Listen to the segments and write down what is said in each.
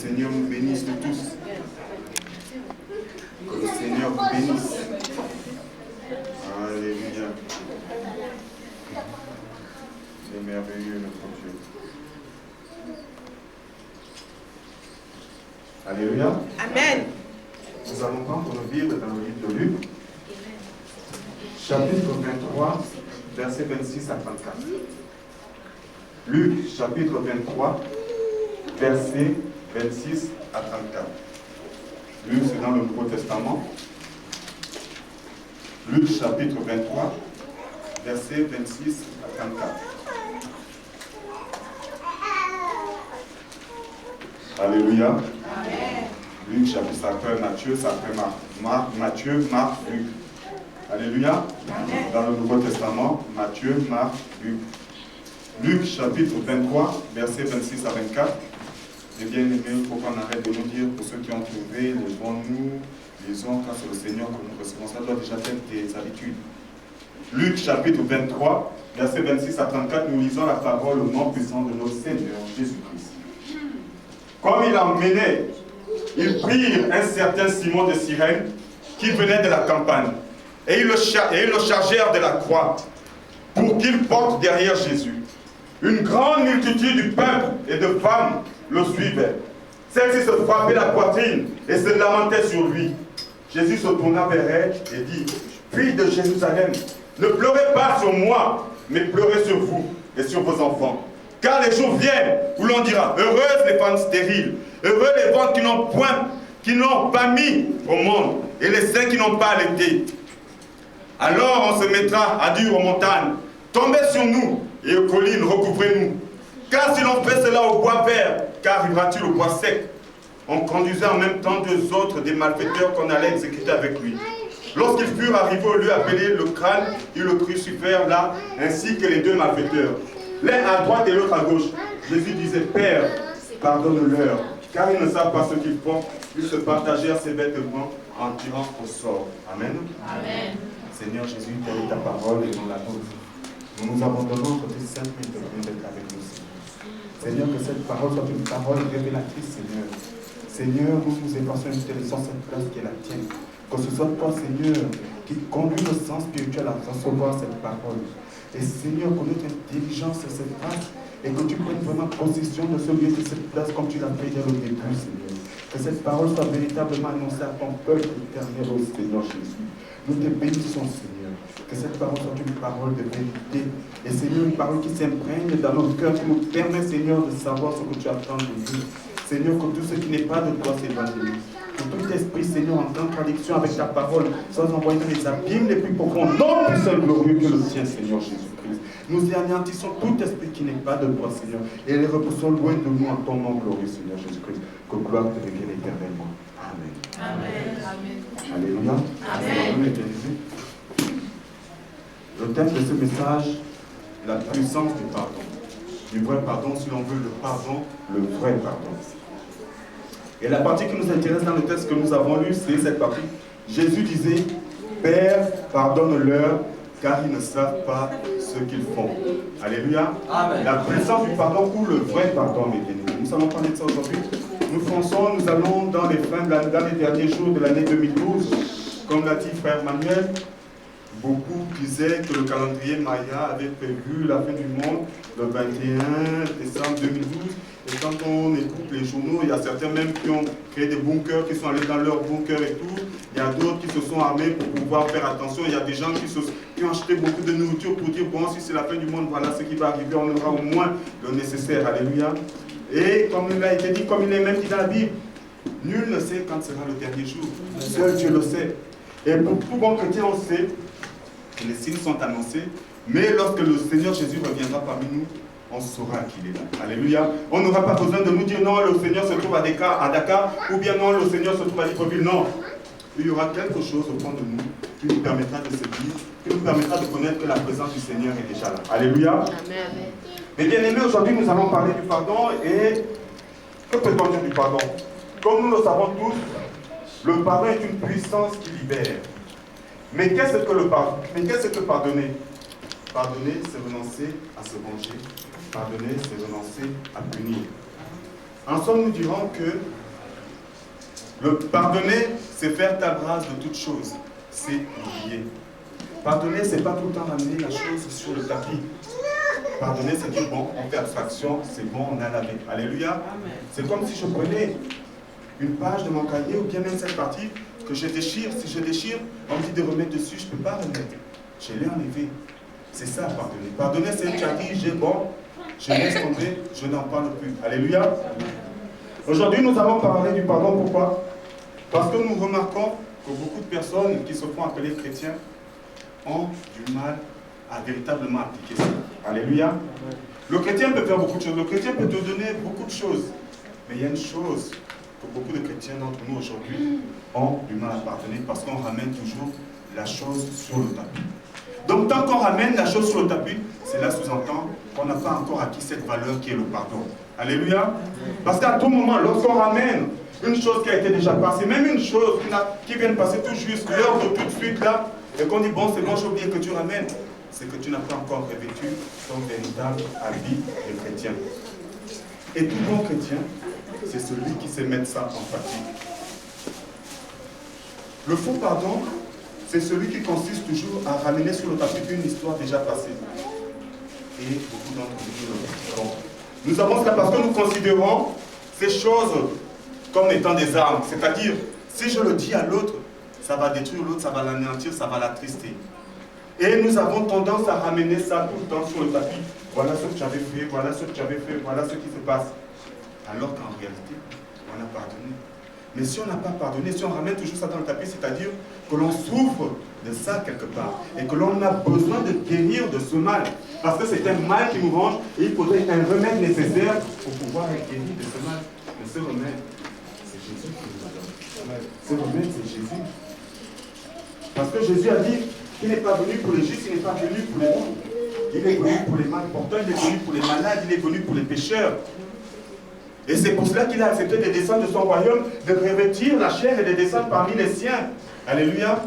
Seigneur nous bénisse nous tous. Que le Seigneur vous bénisse. Alléluia. Il est merveilleux notre Dieu. Alléluia. Amen. Nous allons prendre nos Bibles dans le livre de Luc, chapitre 23, versets 26 à 34. Luc, chapitre 23, versets 26 à 34. Luc, c'est dans le Nouveau Testament. Luc, chapitre 23, versets 26 à 34. Alléluia. Amen. Luc, chapitre, ça s'appelle Matthieu, ça s'appelle Matthieu, Marc, Luc. Alléluia. Amen. Dans le Nouveau Testament, Matthieu, Marc, Luc. Luc, chapitre 23, versets 26 à 24. Et bien aimés, il faut qu'on arrête de nous dire, pour ceux qui ont trouvé, levons-nous, lisons, car c'est le Seigneur que nous recevons. Ça doit déjà être tes habitudes. Luc, chapitre 23, versets 26 à 34, nous lisons la parole au nom puissant de notre Seigneur Jésus-Christ. Comme il emmenait, ils prirent un certain Simon de Cyrène qui venait de la campagne, et ils le chargèrent de la croix pour qu'il porte derrière Jésus. Une grande multitude du peuple et de femmes le suivaient. Celle-ci se frappait la poitrine et se lamentait sur lui. Jésus se tourna vers elle et dit, « Fille de Jérusalem, ne pleurez pas sur moi, mais pleurez sur vous et sur vos enfants. Car les jours viennent où l'on dira, heureuses les femmes stériles, heureux les ventres qui n'ont pas mis au monde, et les seins qui n'ont pas allaité. Alors on se mettra à dire aux montagnes, tombez sur nous, et aux collines, recouvrez-nous. Car si l'on fait cela au bois vert, qu'arrivera-t-il au bois sec? On conduisait en même temps deux autres des malfaiteurs qu'on allait exécuter avec lui. Lorsqu'ils furent arrivés au lieu appelé le crâne, ils le crucifièrent là, ainsi que les deux malfaiteurs. L'un à droite et l'autre à gauche. Jésus disait, Père, pardonne-leur, car ils ne savent pas ce qu'ils font. Ils se partagèrent ses vêtements en tirant au sort. Amen. Amen. Seigneur Jésus, telle est ta parole et nous la donnons. Nous nous abandonnons entre tes saintes mains d'être avec nous, Seigneur. Seigneur, que cette parole soit une parole révélatrice, Seigneur. Seigneur, nous nous efforçons et nous te laissons cette place qui est la tienne. Que ce soit toi, Seigneur, qui conduit le sens spirituel à recevoir cette parole. Et Seigneur, que notre intelligence cette place et que tu prennes vraiment possession de ce lieu, de cette place comme tu l'as fait dès le début, Seigneur. Que cette parole soit véritablement annoncée à ton peuple éternel, au Seigneur Jésus. Nous te bénissons, Seigneur. Que cette parole soit une parole de vérité. Et Seigneur, une parole qui s'imprègne dans notre cœur, qui nous permet, Seigneur, de savoir ce que tu attends de nous. Seigneur, que tout ce qui n'est pas de toi s'éloigne de nous. Que tout esprit, Seigneur, en contradiction avec ta parole, soit envoyé dans les abîmes les plus profonds, non plus seul glorieux que le tien, Seigneur Jésus-Christ. Nous y anéantissons tout esprit qui n'est pas de toi, Seigneur, et les repoussons loin de nous en ton nom glorieux, Seigneur Jésus-Christ. Que gloire te revienne éternellement. Amen. Amen. Amen. Alléluia. Amen. Le thème de ce message, la puissance du pardon. Du vrai pardon, si l'on veut le pardon, le vrai pardon. Et la partie qui nous intéresse dans le texte que nous avons lu, c'est cette partie. Jésus disait, Père, pardonne-leur, car ils ne savent pas ce qu'ils font. Alléluia. Amen. La puissance du pardon ou le vrai pardon, mes bien-aimés. Nous allons parler de ça aujourd'hui. Nous allons dans les derniers jours de l'année 2012, comme l'a dit frère Manuel. Beaucoup disaient que le calendrier Maya avait prévu la fin du monde le 21 décembre 2012. Et quand on écoute les journaux, il y a certains même qui ont créé des bunkers, qui sont allés dans leurs bunkers et tout. Il y a d'autres qui se sont armés pour pouvoir faire attention. Il y a des gens qui ont acheté beaucoup de nourriture pour dire, bon, si c'est la fin du monde, voilà ce qui va arriver, on aura au moins le nécessaire. Alléluia. Et comme il a été dit, comme il est même dit dans la Bible, nul ne sait quand sera le dernier jour. Seul Dieu le sait. Et pour tout bon chrétien, on sait que les signes sont annoncés, mais lorsque le Seigneur Jésus reviendra parmi nous, on saura qu'il est là. Alléluia. On n'aura pas besoin de nous dire non, le Seigneur se trouve à Dakar, ou bien non, le Seigneur se trouve à Libreville. Non. Il y aura quelque chose au fond de nous qui nous permettra de se dire, qui nous permettra de connaître que la présence du Seigneur est déjà là. Alléluia. Amen. Mais bien aimés, aujourd'hui nous allons parler du pardon. Et que peut-on dire du pardon? Comme nous le savons tous, le pardon est une puissance qui libère. Mais qu'est-ce que le pardon? Mais qu'est-ce que pardonner? Pardonner, c'est renoncer à se venger. Pardonner, c'est renoncer à punir. En somme, nous dirons que le pardonner, c'est faire table rase de toute chose. C'est oublier. Pardonner, c'est pas tout le temps ramener la chose sur le tapis. Pardonner, c'est dire, bon, on fait abstraction, c'est bon, on a lavé. Alléluia. C'est comme si je prenais une page de mon cahier, ou bien même cette partie, que je déchire. Si je déchire, on me dit de remettre dessus, je ne peux pas remettre. Je l'ai enlevé. C'est ça, pardonner. Pardonner, c'est tu as dit, j'ai bon, je laisse tomber, je n'en parle plus. Alléluia. Aujourd'hui, nous allons parler du pardon. Pourquoi? Parce que nous remarquons que beaucoup de personnes qui se font appeler chrétiens ont du mal à véritablement appliquer ça. Alléluia. Le chrétien peut faire beaucoup de choses. Le chrétien peut te donner beaucoup de choses. Mais il y a une chose que beaucoup de chrétiens d'entre nous aujourd'hui ont du mal à pardonner parce qu'on ramène toujours la chose sur le tapis. Donc tant qu'on ramène la chose sur le tapis, cela sous-entend qu'on n'a pas encore acquis cette valeur qui est le pardon. Alléluia. Parce qu'à tout moment, lorsqu'on ramène une chose qui a été déjà passée, même une chose qui vient de passer tout juste, l'heure de tout de suite là, et qu'on dit bon c'est bon j'ai oublié que tu ramènes, c'est que tu n'as pas encore revêtu ton véritable habit de chrétien. Et tout bon chrétien, c'est celui qui sait mettre ça en pratique. Le faux pardon, c'est celui qui consiste toujours à ramener sur le tapis une histoire déjà passée. Et beaucoup d'entre nous le font. Nous avons cela parce que nous considérons ces choses comme étant des armes. C'est-à-dire, si je le dis à l'autre, ça va détruire l'autre, ça va l'anéantir, ça va l'attrister. Et nous avons tendance à ramener ça tout le temps sur le tapis. Voilà ce que tu avais fait, voilà ce que tu avais fait, voilà ce qui se passe. Alors qu'en réalité, on a pardonné. Mais si on n'a pas pardonné, si on ramène toujours ça dans le tapis, c'est-à-dire que l'on souffre de ça quelque part et que l'on a besoin de guérir de ce mal. Parce que c'est un mal qui nous ronge et il faudrait un remède nécessaire pour pouvoir être guéri de ce mal. Mais ce remède, c'est Jésus qui nous donne. Ce remède, c'est Jésus. Parce que Jésus a dit qu'il n'est pas venu pour les justes, il n'est pas venu pour les bons. Il est venu pour les malportants, il est venu pour les malades, il est venu pour les pécheurs. Et c'est pour cela qu'il a accepté de descendre de son royaume, de revêtir la chair et de descendre parmi les siens. Alléluia.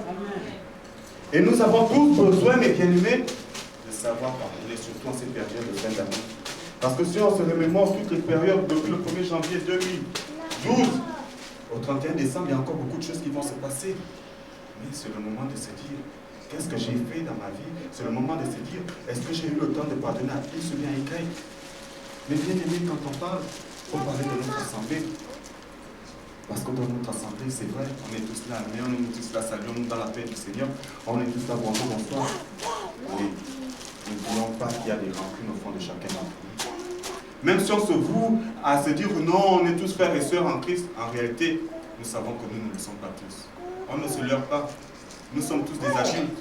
Et nous avons tous besoin, mes bien-aimés, de savoir pardonner, surtout en cette période de fin d'année. Parce que si on se remémore toutes les périodes, depuis le 1er janvier 2012 au 31 décembre, il y a encore beaucoup de choses qui vont se passer. Mais c'est le moment de se dire, qu'est-ce que j'ai fait dans ma vie? C'est le moment de se dire, est-ce que j'ai eu le temps de pardonner à X ou bien à Y? Mais bien aimé, quand on parle, il faut parler de notre assemblée. Parce que dans notre assemblée, c'est vrai, on est tous là, mais on est tous là, saluons-nous dans la paix du Seigneur. On est tous là, bonjour, bonsoir. Oui, nous ne voulons pas qu'il y ait des rancunes au fond de chacun d'entre nous. Même si on se voue à se dire non, on est tous frères et sœurs en Christ, en réalité, nous savons que nous ne le sommes pas tous. On ne se leurre pas. Nous sommes tous des adultes.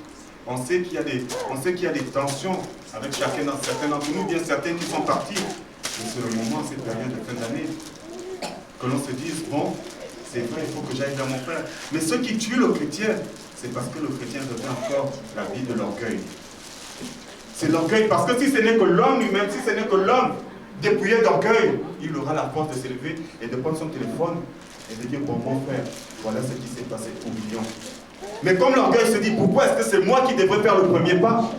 On sait qu'il y a des tensions avec certains d'entre nous, bien certains qui sont partis. Mais c'est le moment, cette période de fin d'année, que l'on se dise, bon, c'est vrai, il faut que j'aille vers mon frère. Mais ce qui tue le chrétien, c'est parce que le chrétien revient encore la vie de l'orgueil. C'est l'orgueil, parce que si ce n'est que l'homme lui-même, si ce n'est que l'homme dépouillé d'orgueil, il aura la force de s'élever et de prendre son téléphone et de dire, bon, mon frère, voilà ce qui s'est passé, oublions. Mais comme l'orgueil se dit, pourquoi est-ce que c'est moi qui devrais faire le premier pas?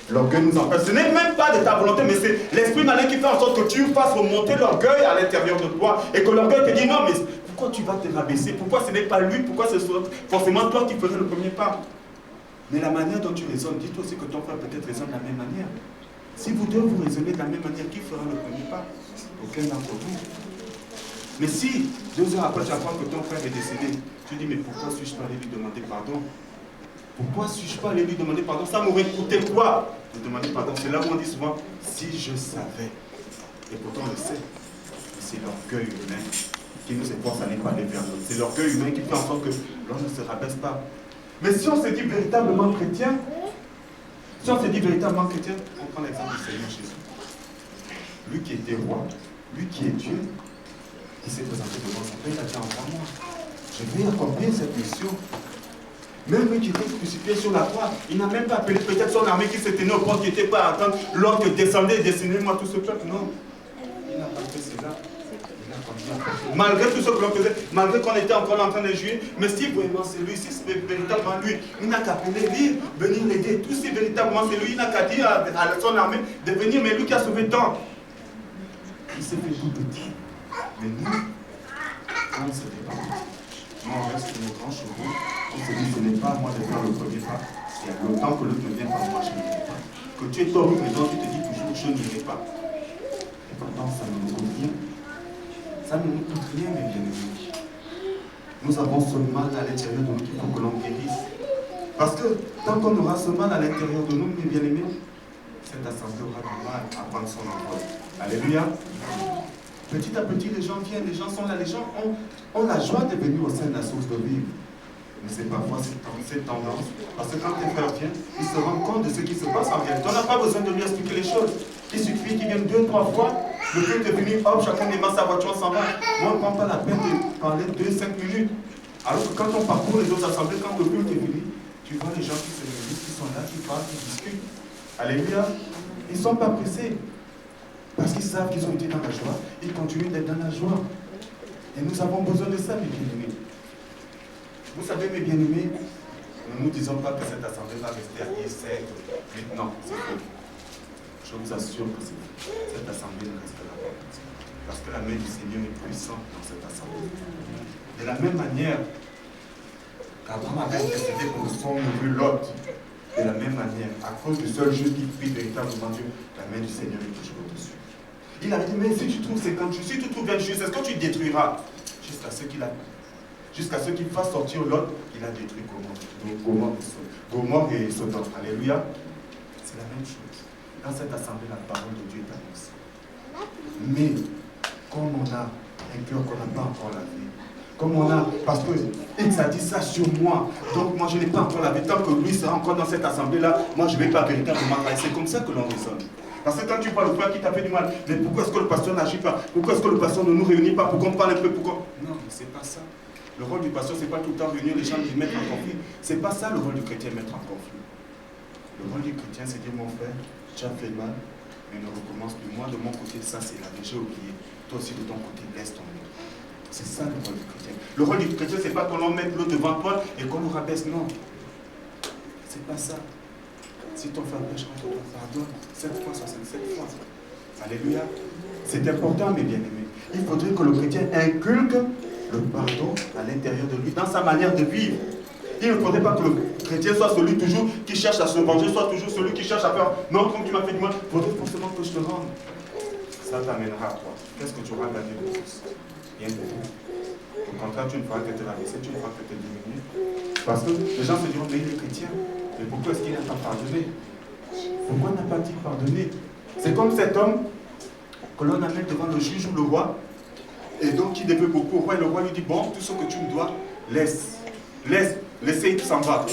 L'orgueil nous empêche. Ce n'est même pas de ta volonté, mais c'est l'esprit malin qui fait en sorte que tu fasses remonter l'orgueil à l'intérieur de toi. Et que l'orgueil te dit, non, mais pourquoi tu vas te rabaisser? Pourquoi ce n'est pas lui? Pourquoi ce soit forcément toi qui ferais le premier pas? Mais la manière dont tu raisonnes, dis-toi aussi que ton frère peut-être raisonne de la même manière. Si vous deux vous raisonnez de la même manière, qui fera le premier pas? Aucun d'entre vous. Mais si, 2 heures après, tu apprends que ton frère est décédé, tu dis, mais pourquoi suis-je pas allé lui demander pardon? Pourquoi suis-je pas allé lui demander pardon? Ça m'aurait coûté quoi de demander pardon? C'est là où on dit souvent, si je savais. Et pourtant on le sait. C'est l'orgueil humain qui nous efforce à ne pas aller vers l'autre. C'est l'orgueil humain qui fait en sorte que l'on ne se rabaisse pas. Mais si on se dit véritablement chrétien, on prend l'exemple du Seigneur Jésus. Lui qui était roi, lui qui est Dieu, il s'est présenté devant son Père, il a dit, envoie-moi. Je vais accomplir cette mission. Même lui qui était crucifié sur la croix, il n'a même pas appelé peut-être son armée qui se tenait au port, qui n'était pas à attendre l'ordre descendez et descendez-moi tout ce peuple. Non. Il n'a pas fait cela. Il a continué. Malgré tout ce que l'on faisait, malgré qu'on était encore en train de jouer, mais si vraiment c'est lui, si c'est véritablement lui, il n'a qu'à appeler lui, venir l'aider. Tout si véritablement c'est lui, il n'a qu'à dire à son armée de venir, mais lui qui a sauvé tant. Il s'est fait tout petit. Mais nous, on se dépend. Nous, on reste sur nos grands chevaux. On se dit, ce n'est pas à moi de faire le premier pas. Il y a longtemps que l'autre ne vient pas, moi je n'irai pas. Que tu es tombé présent, tu te dis toujours, je n'irai pas. Et pourtant, ça ne nous coûte rien. Ça ne nous coûte rien, mes bien-aimés. Nous avons ce mal à l'intérieur de nous qu'il faut que l'on guérisse. Parce que tant qu'on aura ce mal à l'intérieur de nous, mes bien-aimés, cette assemblée aura du mal à prendre son envol. Alléluia. Petit à petit, les gens viennent, les gens sont là, les gens ont la joie de venir au sein de la source de vie. Mais c'est parfois cette tendance. Parce que quand tes frères viennent, ils se rendent compte de ce qui se passe en réalité. On n'a pas besoin de lui expliquer les choses. Il suffit qu'ils viennent 2 ou 3 fois. Le culte est venu, hop, chacun démarre sa voiture, on s'en va. Moi, on ne prend pas la peine de parler 2-5 minutes. Alors que quand on parcourt les autres assemblées, quand le culte est venu, tu vois les gens qui se réunissent, qui sont là, qui parlent, qui discutent. Alléluia. Ils ne sont pas pressés. Parce qu'ils savent qu'ils ont été dans la joie. Ils continuent d'être dans la joie. Et nous avons besoin de ça, mes bien-aimés. Vous savez, mes bien-aimés, ne nous disons pas que cette assemblée va rester à 10, 7, 8, non, c'est faux. Je vous assure que c'est faux. Cette assemblée ne restera pas. Parce que la main du Seigneur est puissante dans cette assemblée. De la même manière qu'Abraham avait intercédé pour son neveu Lot, de la même manière, à cause du seul juste qui prie véritablement Dieu, la main du Seigneur est toujours au-dessus. Il avait dit, mais si tu trouves 50 justes, si tu trouves 20 justes, est-ce que tu détruiras jusqu'à ce qu'il fasse sortir l'autre, il a détruit Gomorrhe et Sodome. Alléluia. C'est la même chose. Dans cette assemblée, la parole de Dieu est annoncée. Mais, comme on a un cœur qu'on n'a pas encore lavé, comme on a, parce que X a dit ça sur moi, donc moi je n'ai pas encore lavé, tant que lui sera encore dans cette assemblée-là, moi je ne vais pas véritablement travailler. C'est comme ça que l'on raisonne. Parce que quand tu vois le frère qui t'a fait du mal, mais pourquoi est-ce que le pasteur n'agit pas? Pourquoi est-ce que le pasteur ne nous réunit pas pour qu'on parle un peu? Pourquoi? Non, mais c'est pas ça. Le rôle du pasteur, ce n'est pas tout le temps réunir les gens et les mettre en conflit. Ce n'est pas ça le rôle du chrétien, mettre en conflit. Le rôle du chrétien, c'est dire, mon frère, tu as fait mal, mais ne recommence plus. Moi, de mon côté, ça c'est la j'ai oublié. Toi aussi, de ton côté, laisse tomber. C'est ça le rôle du chrétien. Le rôle du chrétien, ce n'est pas qu'on en mette l'autre devant toi et qu'on le rabaisse. Non. C'est pas ça. Si ton frère pêche, on te pardonne 7 fois, 67 fois. Alléluia. C'est important, mes bien-aimés. Il faudrait que le chrétien inculque le pardon à l'intérieur de lui, dans sa manière de vivre. Il ne faudrait pas que le chrétien soit celui toujours qui cherche à se venger, soit toujours celui qui cherche à faire non, comme tu m'as fait du mal, il faudrait forcément que je te rende. Ça t'amènera à toi. Qu'est-ce que tu auras gagné de plus? Rien de tout. Au contraire, tu ne feras que te rabaisser, tu ne feras que te diminuer. Parce que les gens se diront, mais il est chrétien. Mais pourquoi est-ce qu'il n'a pas pardonné? Pourquoi n'a pas il pardonné? C'est comme cet homme que l'on amène devant le juge ou le roi, et donc il devait beaucoup au roi, et le roi lui dit, bon, tout ce que tu me dois, laissez, il s'en va.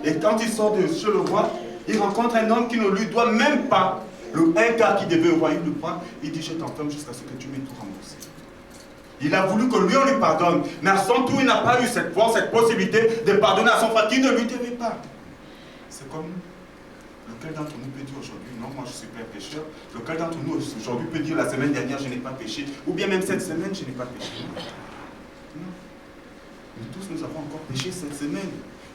Et quand il sort de chez le roi, il rencontre un homme qui ne lui doit même pas un quart qui devait au roi, il le prend, il dit, je t'enferme jusqu'à ce que tu m'aies tout remboursé. Il a voulu que lui on lui pardonne, mais à son tour il n'a pas eu cette force, cette possibilité de pardonner à son frère qui ne lui devait pas. C'est comme lequel d'entre nous peut dire aujourd'hui, non, moi je suis pas un pécheur. Lequel d'entre nous aujourd'hui peut dire la semaine dernière je n'ai pas péché, ou bien même cette semaine je n'ai pas péché. Non. Nous tous nous avons encore péché cette semaine.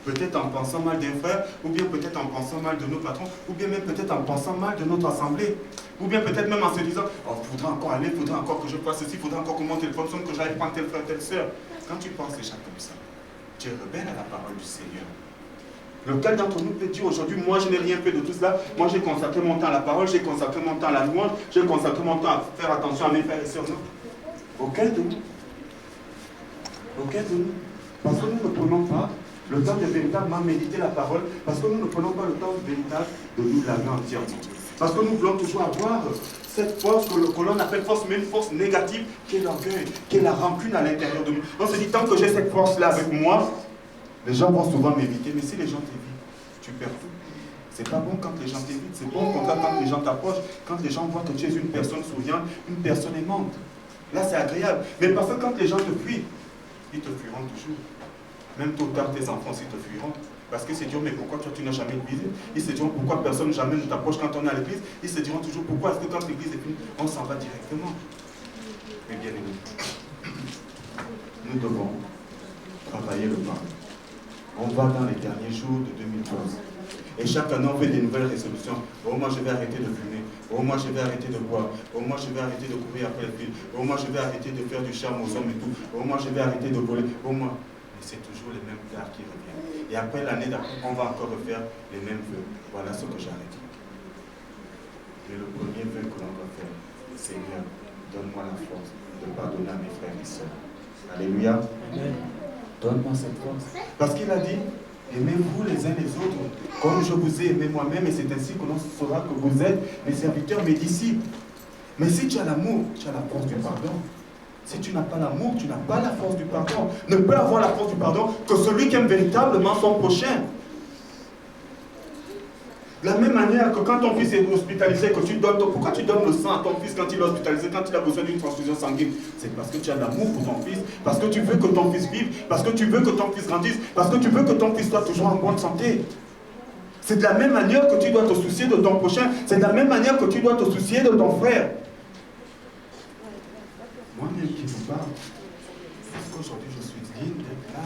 Peut-être en pensant mal d'un frère, ou bien peut-être en pensant mal de nos patrons, ou bien même peut-être en pensant mal de notre assemblée, ou bien peut-être même en se disant, oh, il faudra encore aller, il faudra encore que je fasse ceci, il faudra encore que mon téléphone sonne, que j'aille prendre tel frère, telle soeur. Quand tu penses déjà comme ça, tu es rebelle à la parole du Seigneur. Lequel d'entre nous peut dire aujourd'hui, moi je n'ai rien fait de tout cela, moi j'ai consacré mon temps à la parole, j'ai consacré mon temps à la louange, j'ai consacré mon temps à faire attention à mes frères et sœurs, non? Aucun de nous. Aucun de nous. Parce que nous ne prenons pas le temps de véritablement méditer la parole, parce que nous ne prenons pas le temps véritable de nous laver entièrement. Parce que nous voulons toujours avoir cette force que l'on appelle force, mais une force négative, qui est l'orgueil, qui est la rancune à l'intérieur de nous. On se dit, tant que j'ai cette force-là avec moi, les gens vont souvent m'éviter, mais si les gens t'évitent, tu perds tout. C'est pas bon quand les gens t'évitent, c'est bon quand les gens t'approchent, quand les gens voient que tu es une personne souriante, une personne aimante. Là, c'est agréable. Mais parce que quand les gens te fuient, ils te fuiront toujours. Même tôt ou tard, tes enfants aussi te fuiront. Parce qu'ils se diront, mais pourquoi toi tu n'as jamais de visite? Ils se diront, pourquoi personne jamais ne t'approche quand on est à l'église? Ils se diront toujours, pourquoi est-ce que quand l'église est finie, on s'en va directement? Mais bien aimé, nous devons travailler le pardon. On va dans les derniers jours de 2012. Et chaque année, on fait des nouvelles résolutions. Oh, moi, je vais arrêter de fumer. Oh, moi, je vais arrêter de boire. Oh, moi, je vais arrêter de courir après les filles. Oh, moi, je vais arrêter de faire du charme aux hommes et tout. Oh, moi, je vais arrêter de voler. Oh, moi. Mais c'est toujours les mêmes plats qui reviennent. Et après, l'année d'après, on va encore refaire les mêmes vœux. Voilà ce que j'arrête. Et le premier vœu que l'on va faire, Seigneur, donne-moi la force de pardonner à mes frères et sœurs. Alléluia. Amen. Donne-moi cette force. Parce qu'il a dit, aimez-vous les uns les autres, comme je vous ai aimé moi-même, et c'est ainsi que l'on saura que vous êtes mes serviteurs, mes disciples. Mais si tu as l'amour, tu as la force du pardon. Si tu n'as pas l'amour, tu n'as pas la force du pardon. Ne peut avoir la force du pardon que celui qui aime véritablement son prochain. De la même manière que quand ton fils est hospitalisé, que tu donnes, pourquoi tu donnes le sang à ton fils quand il est hospitalisé, quand il a besoin d'une transfusion sanguine? C'est parce que tu as de l'amour pour ton fils, parce que tu veux que ton fils vive, parce que tu veux que ton fils grandisse, parce que tu veux que ton fils soit toujours en bonne santé. C'est de la même manière que tu dois te soucier de ton prochain, c'est de la même manière que tu dois te soucier de ton frère. Moi-même qui vous parle, parce qu'aujourd'hui je suis digne d'être là.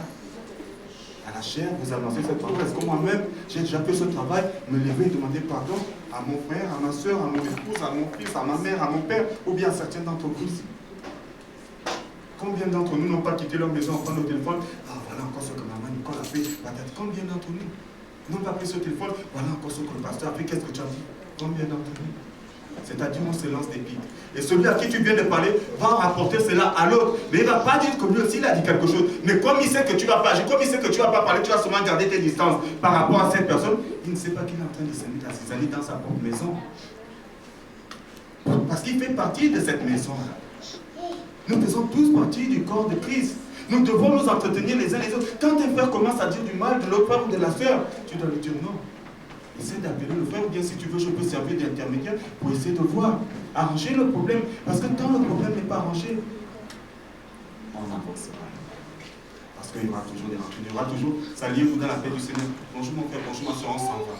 À la chair, vous annoncez cette parole. Est-ce que moi-même, j'ai déjà fait ce travail, me lever et demander pardon à mon frère, à ma soeur, à mon épouse, à mon fils, à ma mère, à mon père, ou bien à certains d'entre vous ici? Combien d'entre nous n'ont pas quitté leur maison en prenant le téléphone? Ah, voilà encore ce que maman Nicole a fait. Combien d'entre nous n'ont pas pris ce téléphone? Voilà encore ce que le pasteur a fait. Qu'est-ce que tu as dit? Combien d'entre nous? C'est-à-dire, on se lance des pics. Et celui à qui tu viens de parler va rapporter cela à l'autre. Mais il ne va pas dire que lui aussi, il a dit quelque chose. Mais comme il sait que tu ne vas pas agir, comme il sait que tu ne vas pas parler, tu vas seulement garder tes distances par rapport à cette personne, il ne sait pas qu'il est en train de se mettre à ses amis dans sa propre maison. Parce qu'il fait partie de cette maison-là. Nous faisons tous partie du corps de Christ. Nous devons nous entretenir les uns les autres. Quand un frère commence à dire du mal de l'autre frère ou de la sœur, tu dois lui dire non. Essaie d'appeler le frère, ou bien si tu veux, je peux servir d'intermédiaire pour essayer de voir, arranger le problème. Parce que tant le problème n'est pas arrangé, on n'avancera. Parce qu'il y aura toujours des rancunes, il y aura toujours, s'alliez-vous dans la paix du Seigneur. Bonjour mon frère, bonjour ma soeur, on s'en va.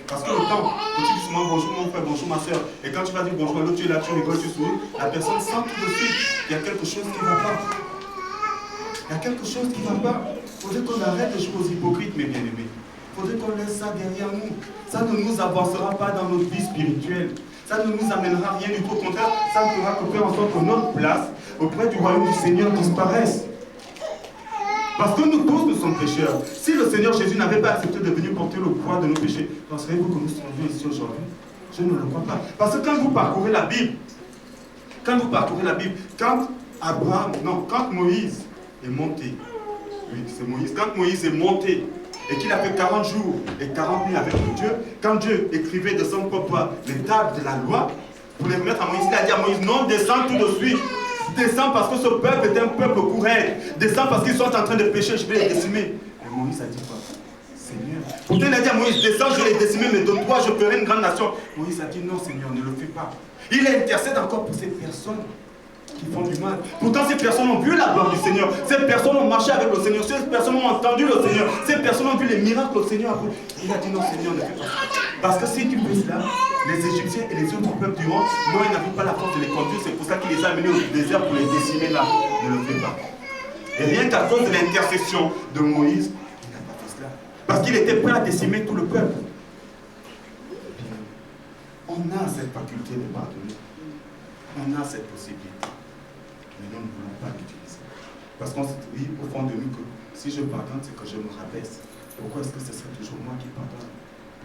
Parce que le temps, quand tu dis souvent bonjour mon frère, bonjour ma soeur, et quand tu vas dire bonjour à l'autre, tu es là, tu rigoles, tu souris, la personne sent tout de suite qu'il y a quelque chose qui ne va pas. Il y a quelque chose qui ne va pas. Il faudrait qu'on arrête de jouer aux hypocrites, mes bien-aimés. Il faudrait qu'on laisse ça derrière nous. Ça ne nous avancera pas dans notre vie spirituelle. Ça ne nous amènera rien du tout. Au contraire, ça ne fera que faire en sorte que notre place auprès du royaume du Seigneur disparaisse. Parce que nous tous, nous sommes pécheurs. Si le Seigneur Jésus n'avait pas accepté de venir porter le poids de nos péchés, penseriez-vous que nous serions ici aujourd'hui? Je ne le crois pas. Parce que quand vous parcourez la Bible, quand Moïse est monté, oui, c'est Moïse, quand Moïse est monté, et qu'il a fait 40 jours et 40 nuits avec Dieu, quand Dieu écrivait de son propre les tables de la loi, pour les remettre à Moïse, il a dit à Moïse, non, descends tout de suite. Descends parce que ce peuple est un peuple courant. Descends parce qu'ils sont en train de pécher, je vais les décimer. Et Moïse a dit quoi? Seigneur. Pourtant il a dit à Moïse, descends, je vais les décimer, mais de toi je ferai une grande nation. Moïse a dit, non Seigneur, ne le fais pas. Il intercède encore pour ces personnes qui font du mal. Pourtant, ces personnes ont vu la gloire du Seigneur. Ces personnes ont marché avec le Seigneur. Ces personnes ont entendu le Seigneur. Ces personnes ont vu les miracles que le Seigneur a fait. Il a dit non, Seigneur, ne fais pas ça. Parce que si tu fais cela, les Égyptiens et les autres peuples diront, non, ils n'avaient pas la force de les conduire. C'est pour ça qu'il les a amenés au désert pour les décimer là. Ne le fais pas. Et rien qu'à cause de l'intercession de Moïse, il n'a pas fait cela. Parce qu'il était prêt à décimer tout le peuple. On a cette faculté de pardonner. On a cette possibilité. Mais nous ne voulons pas l'utiliser. Parce qu'on se dit au fond de nous que si je pardonne, c'est que je me rabaisse. Pourquoi est-ce que ce serait toujours moi qui pardonne?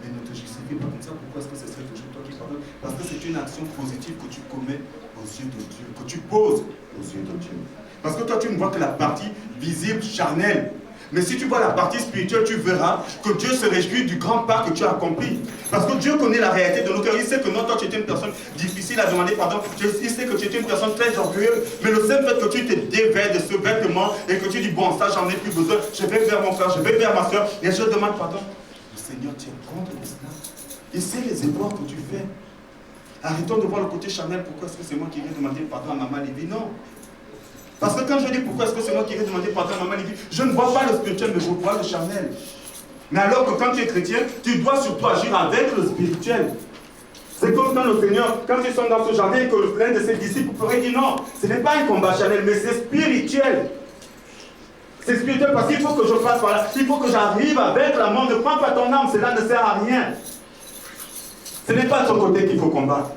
Mais ne te justifie pas comme ça. Pourquoi est-ce que ce serait toujours toi qui pardonne? Parce que c'est une action positive que tu commets aux yeux de Dieu, que tu poses aux yeux de Dieu. Parce que toi, tu ne vois que la partie visible, charnelle. Mais si tu vois la partie spirituelle, tu verras que Dieu se réjouit du grand pas que tu as accompli. Parce que Dieu connaît la réalité de nos cœurs. Il sait que non, toi tu étais une personne difficile à demander pardon. Il sait que tu étais une personne très orgueilleuse. Mais le seul fait que tu te dévêtes de ce vêtement et que tu dis, bon, ça j'en ai plus besoin. Je vais vers mon frère, je vais vers ma soeur et je demande pardon. Le Seigneur tient compte de cela. Il sait les efforts que tu fais. Arrêtons de voir le côté charnel. Pourquoi est-ce que c'est moi qui vais demander pardon à maman Lévi? Non. Parce que quand je dis pourquoi est-ce que c'est moi qui vais demander pardon à maman Lévi, je ne vois pas le spirituel, mais je vois le charnel. Mais alors que quand tu es chrétien, tu dois surtout agir avec le spirituel. C'est comme quand le Seigneur, quand ils sont dans ce jardin, que l'un de ses disciples pourrait dire non, ce n'est pas un combat charnel, mais c'est spirituel. C'est spirituel parce qu'il faut que je passe par là. Il faut que j'arrive avec la mort. Ne prends pas ton âme, cela ne sert à rien. Ce n'est pas de ton côté qu'il faut combattre.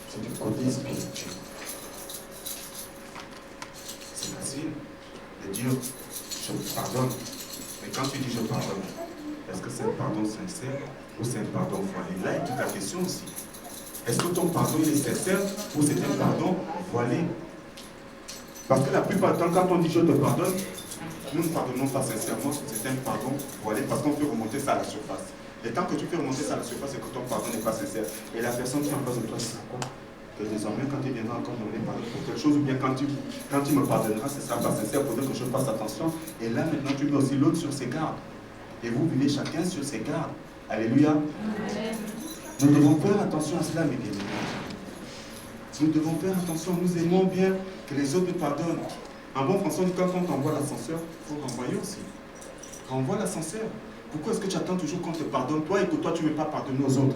C'est du côté spirituel. C'est facile de dire je pardonne. Mais quand tu dis je pardonne, est-ce que c'est un pardon sincère ou c'est un pardon voilé? Là est toute la question aussi. Est-ce que ton pardon il est sincère ou c'est un pardon voilé? Parce que la plupart du temps, quand on dit je te pardonne, nous ne pardonnons pas sincèrement, c'est un pardon voilé parce qu'on fait remonter ça à la surface. Et tant que tu fais remonter ça à la surface, c'est que ton pardon n'est pas sincère. Et la personne qui est en face de toi, c'est quoi? Que désormais, quand il viendra encore demander pardon pour quelque chose, ou bien quand tu me pardonneras, ce ne sera pas sincère, il faudrait que je fasse attention. Et là, maintenant, tu mets aussi l'autre sur ses gardes. Et vous vivez chacun sur ses gardes. Alléluia. Nous devons faire attention à cela, mes bien-aimés. Nous devons faire attention. Nous aimons bien que les autres nous pardonnent. En bon français, quand on t'envoie l'ascenseur, il faut renvoyer aussi. Renvoie l'ascenseur. Pourquoi est-ce que tu attends toujours qu'on te pardonne, toi, et que toi, tu ne veux pas pardonner aux autres?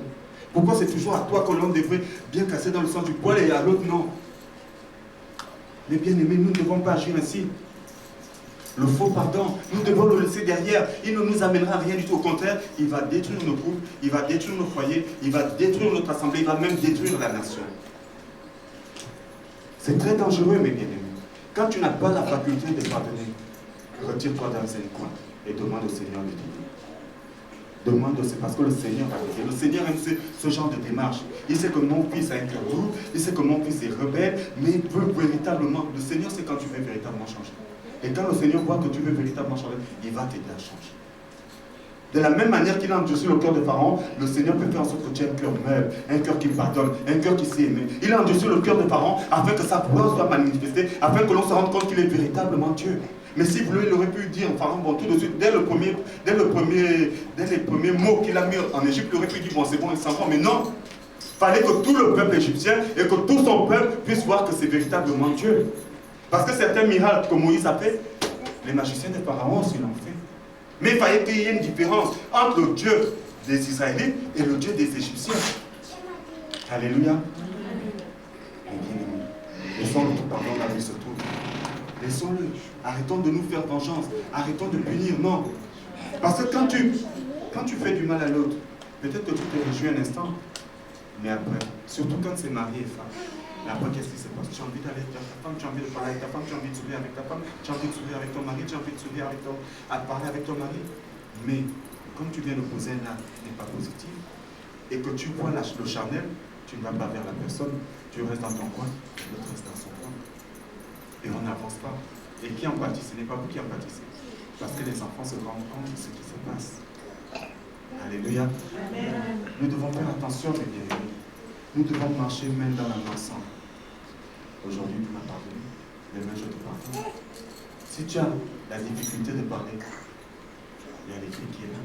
Pourquoi c'est toujours à toi que l'on devrait bien casser dans le sens du poil et à l'autre, non? Mais bien aimés, nous ne devons pas agir ainsi. Le faux pardon, nous devons le laisser derrière. Il ne nous amènera à rien du tout. Au contraire, il va détruire nos couples, il va détruire nos foyers, il va détruire notre assemblée, il va même détruire la nation. C'est très dangereux, mes bien-aimés. Quand tu n'as pas la faculté de pardonner, retire-toi dans un coin et demande au Seigneur de t'aider. Demande, c'est parce que le Seigneur va t'aider. Le Seigneur aime ce genre de démarche. Il sait que mon fils a un cœur doux, il sait que mon fils est rebelle, mais il veut véritablement. Le Seigneur, c'est quand tu veux véritablement changer. Et quand le Seigneur voit que tu veux véritablement changer, il va t'aider à changer. De la même manière qu'il a endurci le cœur de Pharaon, le Seigneur peut faire en sorte que tu aies un cœur meuble, un cœur qui pardonne, un cœur qui sait aimer. Il a endurci le cœur de Pharaon afin que sa gloire soit manifestée, afin que l'on se rende compte qu'il est véritablement Dieu. Mais s'il voulait, il aurait pu dire, Pharaon, bon, tout de suite, dès les premiers mots qu'il a mis en Égypte, il aurait pu dire, bon, c'est bon, il s'en va. Mais non, il fallait que tout le peuple égyptien et que tout son peuple puisse voir que c'est véritablement Dieu. Parce que certains miracles que Moïse a fait, les magiciens de Pharaon aussi l'ont fait. Mais il fallait qu'il y ait une différence entre le Dieu des Israélites et le Dieu des Égyptiens. Alléluia. Laissons-le tout pardon là où il se trouve. Laissons-le. Arrêtons de nous faire vengeance. Arrêtons de punir. Non. Parce que quand tu fais du mal à l'autre, peut-être que tu te réjouis un instant, mais après, surtout quand c'est mari et femme, mais après, qu'est-ce qui se passe? Tu as envie d'aller avec ta femme, tu as envie de parler avec ta femme, tu as envie de sourire avec ta femme, tu as envie de sourire avec ton mari, tu as envie de sourire avec à parler avec ton mari. Mais comme tu viens de poser un acte qui n'est pas positif, et que tu vois le charnel, tu ne vas pas vers la personne, tu restes dans ton coin, l'autre reste dans son coin. Et on n'avance pas. Et qui en pâtit? Ce n'est pas vous qui en pâtissez. Parce que les enfants se rendent compte de ce qui se passe. Alléluia. Amen. Nous devons faire attention, mes bien-aimés. Nous devons marcher main dans la main ensemble. Aujourd'hui, tu m'as pardonné. Demain, je te pardonne. Si tu as la difficulté de parler, il y a l'écrit qui est là.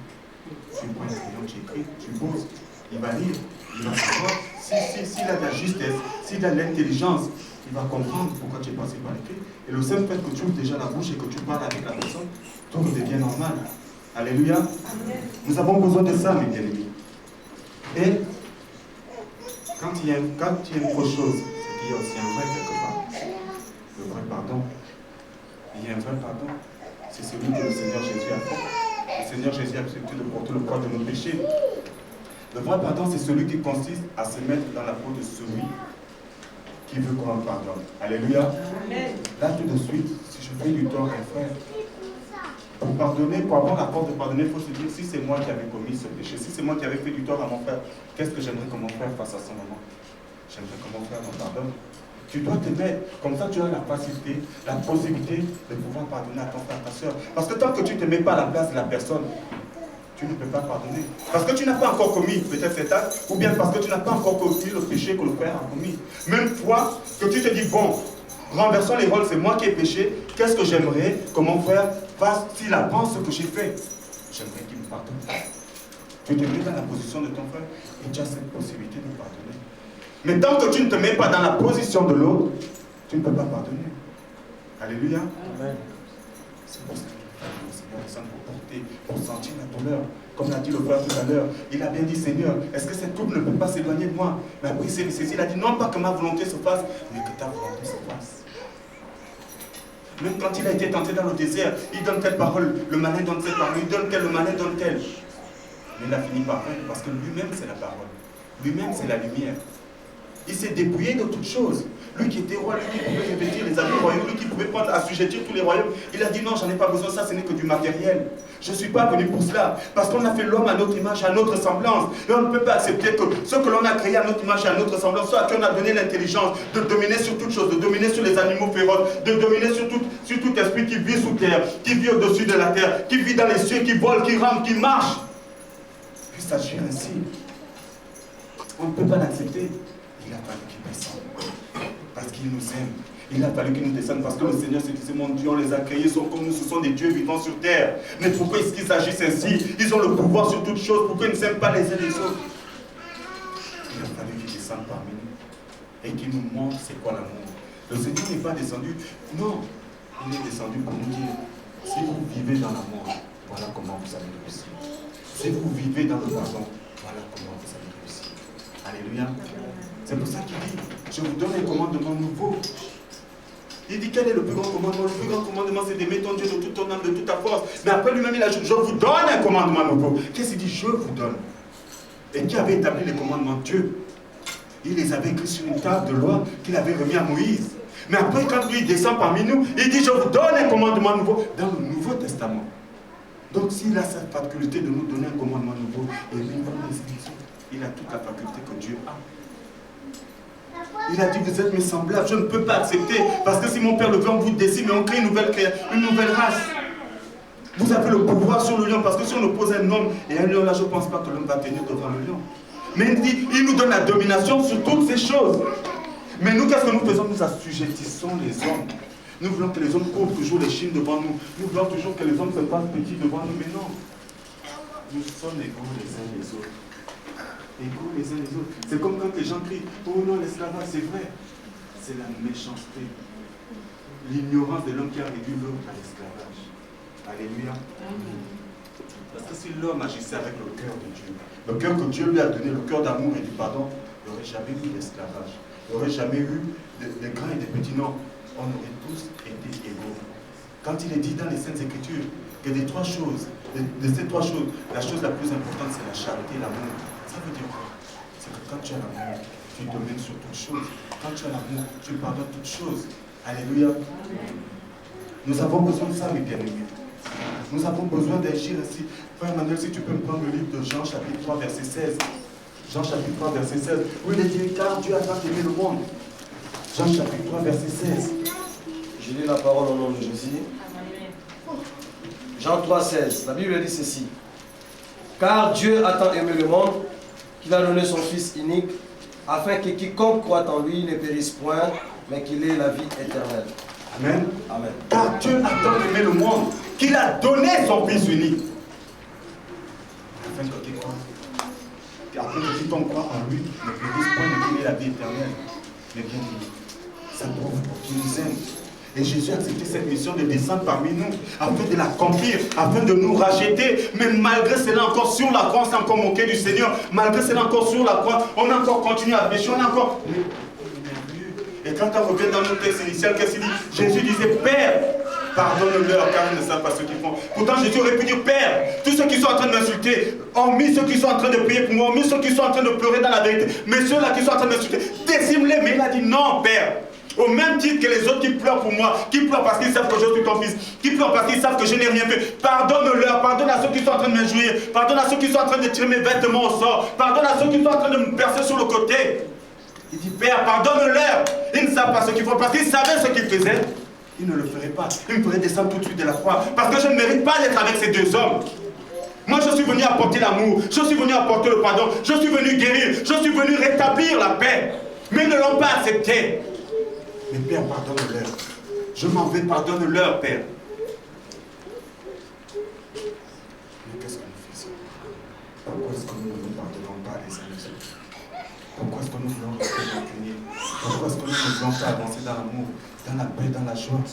Tu prends un crayon, tu écris, tu poses. Il va lire, il va savoir. S'il a de la justesse, s'il a de l'intelligence, il va comprendre pourquoi tu es passé par l'écrit. Et le simple fait que tu ouvres déjà la bouche et que tu parles avec la personne, tout redevient normal. Alléluia. Nous avons besoin de ça, mes bien-aimés. Et quand il y a une autre chose, c'est qu'il y a aussi un vrai quelque part. Le vrai pardon. Il y a un vrai pardon. C'est celui que le Seigneur Jésus a fait. Le Seigneur Jésus a accepté de porter le poids de nos péchés. Le vrai pardon, c'est celui qui consiste à se mettre dans la peau de celui qui veut qu'on le pardonne. Alléluia. Là, tout de suite, si je fais du tort à un frère, pour pardonner, pour avoir la force de pardonner, il faut se dire, si c'est moi qui avais commis ce péché, si c'est moi qui avais fait du tort à mon frère, qu'est-ce que j'aimerais que mon frère fasse à ce moment? J'aimerais que mon frère me pardonne. Tu dois te mettre, comme ça tu as la facilité, la possibilité de pouvoir pardonner à ton frère, ta soeur. Parce que tant que tu ne te mets pas à la place de la personne, tu ne peux pas pardonner. Parce que tu n'as pas encore commis peut-être cet acte, ou bien parce que tu n'as pas encore commis le péché que le frère a commis. Même toi, que tu te dis, bon, renversons les rôles, c'est moi qui ai péché, qu'est-ce que j'aimerais que mon frère fasse s'il apprend ce que j'ai fait? J'aimerais qu'il me pardonne. Tu te mets dans la position de ton frère et tu as cette possibilité de pardonner. Mais tant que tu ne te mets pas dans la position de l'autre, tu ne peux pas pardonner. Alléluia. Amen. C'est pour ça que le Seigneur descend pour porter, pour sentir la douleur. Comme l'a dit le frère tout à l'heure, il a bien dit, Seigneur, est-ce que cette coupe ne peut pas s'éloigner de moi? Mais après, il a dit, non pas que ma volonté se fasse, mais que ta volonté se fasse. Même quand il a été tenté dans le désert, il donne telle parole, le malin donne telle parole, il donne telle, le malin donne telle. Mais il a fini par vaincre parce que lui-même c'est la parole. Lui-même c'est la lumière. Il s'est dépouillé de toutes choses. Lui qui était roi, lui qui pouvait revêtir les habits royaux, lui qui pouvait prendre, assujettir tous les royaumes, il a dit non, j'en ai pas besoin, ça ce n'est que du matériel. Je ne suis pas venu pour cela, parce qu'on a fait l'homme à notre image, à notre semblance. Et on ne peut pas accepter que ce que l'on a créé à notre image et à notre semblance, soit à qui on a donné l'intelligence de dominer sur toutes choses, de dominer sur les animaux féroces, de dominer sur tout esprit qui vit sous terre, qui vit au-dessus de la terre, qui vit dans les cieux, qui vole, qui rampe, qui marche, puisse agir ainsi. On ne peut pas l'accepter. Il a fallu qu'il descende. Parce qu'il nous aime. Il a fallu qu'il nous descende parce que le Seigneur s'est dit, mon Dieu, on les a créés, sont comme nous, ce sont des dieux vivants sur terre. Mais pourquoi est-ce qu'ils agissent ainsi? Ils ont le pouvoir sur toutes choses. Pourquoi ils ne s'aiment pas les uns les autres? Il a fallu qu'il descende parmi nous et qu'il nous montre c'est quoi l'amour. Le Seigneur n'est pas descendu. Non, il est descendu pour nous dire, si vous vivez dans l'amour, voilà comment vous allez réussir. Si vous vivez dans le pardon, voilà comment vous allez réussir. Alléluia. C'est pour ça qu'il dit, je vous donne un commandement nouveau. Il dit, quel est le plus grand commandement? Le plus grand commandement, c'est d'aimer ton Dieu de toute ton âme, de toute ta force. Mais après lui-même, il ajoute, je vous donne un commandement nouveau. Qu'est-ce qu'il dit? Je vous donne. Et qui avait établi les commandements de Dieu? Il les avait écrits sur une table de loi qu'il avait remis à Moïse. Mais après, quand lui descend parmi nous, il dit, je vous donne un commandement nouveau dans le Nouveau Testament. Donc s'il a cette faculté de nous donner un commandement nouveau, et bien, il a toute la faculté que Dieu a. Il a dit, vous êtes mes semblables, je ne peux pas accepter, parce que si mon Père le veut, on vous décime et on crée une nouvelle race. Vous avez le pouvoir sur le lion, parce que si on oppose un homme et un lion, là, je ne pense pas que l'homme va tenir devant le lion. Mais il dit, il nous donne la domination sur toutes ces choses. Mais nous, qu'est-ce que nous faisons? Nous assujettissons les hommes. Nous voulons que les hommes couvrent toujours les chines devant nous. Nous voulons toujours que les hommes se fassent petits devant nous, mais non. Nous sommes égaux les uns les autres. Égaux les uns les autres. C'est comme quand les gens crient, oh non, l'esclavage, c'est vrai. C'est la méchanceté. L'ignorance de l'homme qui a réduit l'homme à l'esclavage. Alléluia. Parce que si l'homme agissait avec le cœur de Dieu, le cœur que Dieu lui a donné, le cœur d'amour et du pardon, il n'y aurait jamais eu d'esclavage. Il n'y aurait jamais eu de grands et de petits noms. On aurait tous été égaux. Quand il est dit dans les Saintes Écritures que des trois choses, de ces trois choses, la chose la plus importante, c'est la charité et l'amour. Ça veut dire quoi? C'est que quand tu as l'amour, tu domines sur toutes choses. Quand tu as l'amour, tu pardonnes toutes choses. Alléluia. Nous avons besoin de ça, mes bien-aimés. Nous avons besoin d'agir ainsi. Frère Emmanuel, si tu peux me prendre le livre de Jean, chapitre 3, verset 16. Jean, chapitre 3, verset 16. Où il est dit, car Dieu a tant aimé le monde. Jean, chapitre 3, verset 16. Je lis la parole au nom de Jésus. Jean 3, 16. La Bible dit ceci. Car Dieu a tant aimé le monde qu'il a donné son Fils unique, afin que quiconque croit en lui ne périsse point, mais qu'il ait la vie éternelle. Amen. Amen. Car Dieu a tant aimé le monde qu'il a donné son Fils unique. Afin que quiconque croit en lui ne périsse point, mais qu'il ait la vie éternelle. Mais bien dit, ça prouve qu'il nous aime. Et Jésus a accepté cette mission de descendre parmi nous, afin de l'accomplir, afin de nous racheter. Mais malgré cela, encore sur la croix, on s'est encore moqué du Seigneur. Malgré cela, encore sur la croix, on a encore continué à pécher, on a encore... Et quand on revient dans notre texte initial, qu'est-ce qu'il dit? Jésus disait, Père, pardonne-leur car ils ne savent pas ce qu'ils font. Pourtant, Jésus aurait pu dire, Père, tous ceux qui sont en train de m'insulter, hormis ceux qui sont en train de prier pour moi, hormis ceux qui sont en train de pleurer dans la vérité, mais ceux-là qui sont en train de m'insulter, décime-les. Mais il a dit, non, Père. Au même titre que les autres qui pleurent pour moi, qui pleurent parce qu'ils savent que je suis ton fils, qui pleurent parce qu'ils savent que je n'ai rien fait. Pardonne-leur, pardonne à ceux qui sont en train de m'injurier, pardonne à ceux qui sont en train de tirer mes vêtements au sort, pardonne à ceux qui sont en train de me percer sur le côté. Il dit, Père, pardonne-leur. Ils ne savent pas ce qu'ils font, parce qu'ils savaient ce qu'ils faisaient. Ils ne le feraient pas. Ils me feraient descendre tout de suite de la croix, parce que je ne mérite pas d'être avec ces deux hommes. Moi, je suis venu apporter l'amour, je suis venu apporter le pardon, je suis venu guérir, je suis venu rétablir la paix. Mais ils ne l'ont pas accepté. Mais Père, pardonne-leur. Je m'en vais, pardonne-leur, Père. Mais qu'est-ce que nous faisons? Pourquoi est-ce que nous ne nous pardonnons pas les uns les autres? Pourquoi est-ce que nous voulons rester rancuniers? Pourquoi est-ce que nous ne voulons pas avancer dans l'amour, dans la paix, dans la joie?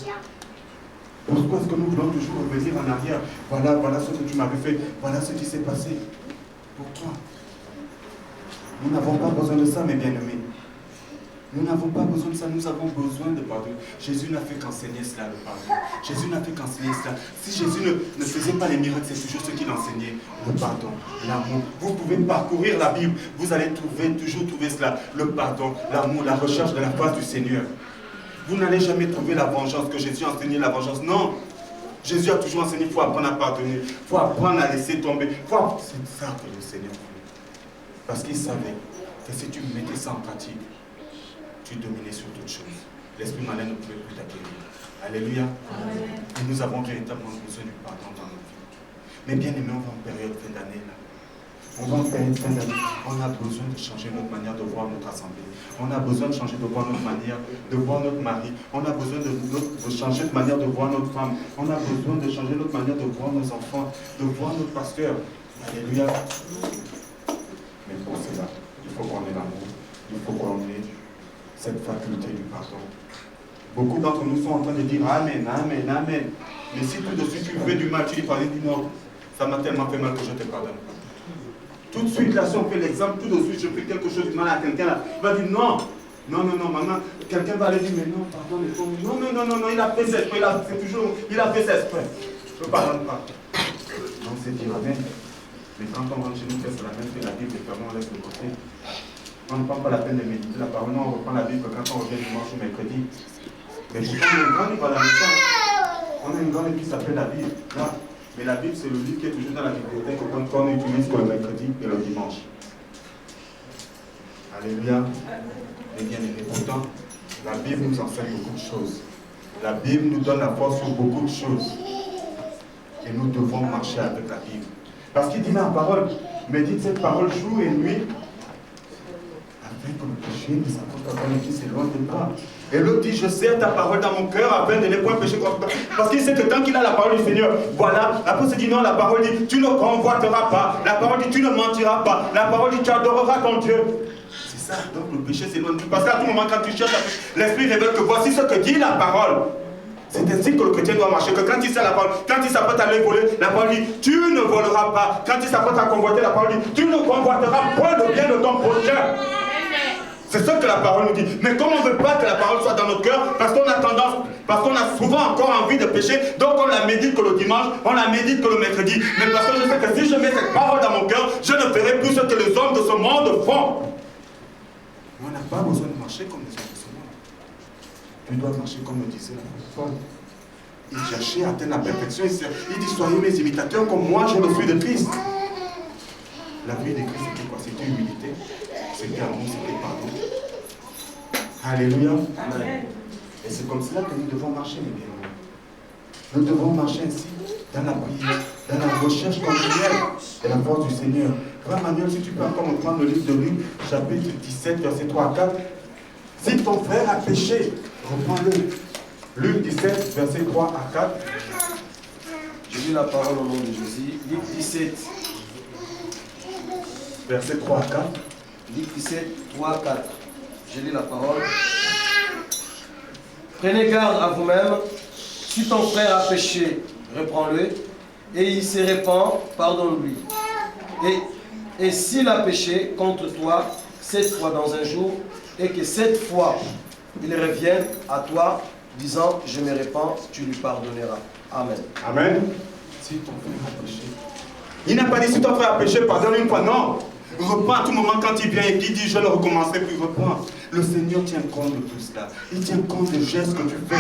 Pourquoi est-ce que nous voulons toujours revenir en arrière? Voilà ce que tu m'avais fait, voilà ce qui s'est passé pour toi. Nous n'avons pas besoin de ça, mes bien-aimés. Nous n'avons pas besoin de ça, nous avons besoin de pardon. Jésus n'a fait qu'enseigner cela, le pardon. Jésus n'a fait qu'enseigner cela. Si Jésus ne faisait pas les miracles, c'est toujours ce qu'il enseignait. Le pardon, l'amour. Vous pouvez parcourir la Bible, vous allez toujours trouver cela. Le pardon, l'amour, la recherche de la face du Seigneur. Vous n'allez jamais trouver la vengeance, que Jésus a enseigné la vengeance. Non. Jésus a toujours enseigné, il faut apprendre à pardonner. Il faut apprendre à laisser tomber. C'est ça que le Seigneur voulait. Parce qu'il savait que si tu mettais ça en pratique, tu dominais sur toutes choses. L'esprit malin ne pouvait plus t'acquérir. Alléluia. Amen. Et nous avons véritablement besoin du pardon dans nos vies. Mais bien aimé, on va en période fin d'année là. On va en période fin d'année. On a besoin de changer notre manière de voir notre assemblée. On a besoin de changer de voir notre manière de voir notre mari. On a besoin de changer de manière de voir notre femme. On a besoin de changer notre manière de voir nos enfants, de voir notre pasteur. Alléluia. Mais pour cela, il faut qu'on ait l'amour. Il faut qu'on ait cette faculté du pardon. Beaucoup d'entre nous sont en train de dire Amen, Amen, Amen. Mais si tout de suite tu fais du mal, tu dis pardon, dis non, ça m'a tellement fait mal que je te pardonne. Tout de suite, là, si on fait l'exemple, tout de suite, je fais quelque chose de mal à quelqu'un, là, il va dire non, non, non, non, maman, quelqu'un va aller dire mais non, pardon, non, non, non, non, non, il a fait ça exprès, il a fait ça exprès. Je ne pardonne pas. Donc c'est dire Amen. Mais quand on rentre chez nous, c'est la même que la Bible, et comment on laisse de côté. On ne prend pas la peine de méditer la parole, non, on reprend la Bible quand on revient dimanche ou mercredi. Mais pourtant, on a une grande livre à la maison. On a une grande livre qui s'appelle la Bible. Là. Mais la Bible, c'est le livre qui est toujours dans la bibliothèque qu'on utilise que le mercredi et le dimanche. Alléluia. Et bien aimé, pourtant, la Bible nous enseigne beaucoup de choses. La Bible nous donne la force sur beaucoup de choses. Et nous devons marcher avec la Bible. Parce qu'il dit dans la parole, médite cette parole jour et nuit, afin que le péché ne s'approche pas et qu'il s'éloigne de toi. Et l'autre dit, je serre ta parole dans mon cœur afin de ne point pécher contre toi. Parce qu'il sait que tant qu'il a la parole du Seigneur, voilà, après il dit non, la parole dit, tu ne convoiteras pas. La parole dit, tu ne mentiras pas. La parole dit, tu adoreras ton Dieu. C'est ça, donc le péché s'éloigne de toi. Parce qu'à tout moment, quand tu cherches, l'Esprit révèle que voici ce que dit la parole. C'est ainsi que le chrétien doit marcher, que quand il sait la parole, quand il s'apprête à aller voler, la parole dit, tu ne voleras pas. Quand il s'apprête à convoiter, la parole dit, tu ne convoiteras point le bien de ton prochain. C'est ce que la parole nous dit. Mais comme on ne veut pas que la parole soit dans notre cœur, parce qu'on a tendance, parce qu'on a souvent encore envie de pécher, donc on la médite que le dimanche, on la médite que le mercredi. Mais parce que je sais que si je mets cette parole dans mon cœur, je ne ferai plus ce que les hommes de ce monde font. Mais on n'a pas besoin de marcher comme les hommes de ce monde. Tu dois marcher comme le disait l'apôtre Paul. Il cherchait à atteindre la perfection. Il dit, soyez mes imitateurs comme moi je le suis de Christ. La vie de Christ, c'était quoi? C'était humilité, c'était amour, c'était pardon. Alléluia. Amen. Et c'est comme cela que nous devons marcher, mes bien-aimés. Nous devons marcher ainsi, dans la prière, dans la recherche continuelle de la force du Seigneur. Frère Manuel, si tu peux encore me prendre le livre de Luc, chapitre 17, versets 3 à 4. Si ton frère a péché, reprends-le. Luc 17, versets 3 à 4. Je lis la parole au nom de Jésus. Luc 17. Verset 3 à 4. Luc 17, 3 à 4. Je lis la parole. Prenez garde à vous-même. Si ton frère a péché, reprends-le. Et il se répand, pardonne-lui. Et s'il a péché contre toi 7 fois dans un jour, et que 7 fois il revienne à toi, disant, je me répands, tu lui pardonneras. Amen. Amen. Si ton frère a péché. Il n'a pas dit si ton frère a péché, pardonne une fois, non. Reprends à tout moment quand il vient et qu'il dit je ne recommencerai plus, reprends. Le Seigneur tient compte de tout cela. Il tient compte des gestes que tu fais.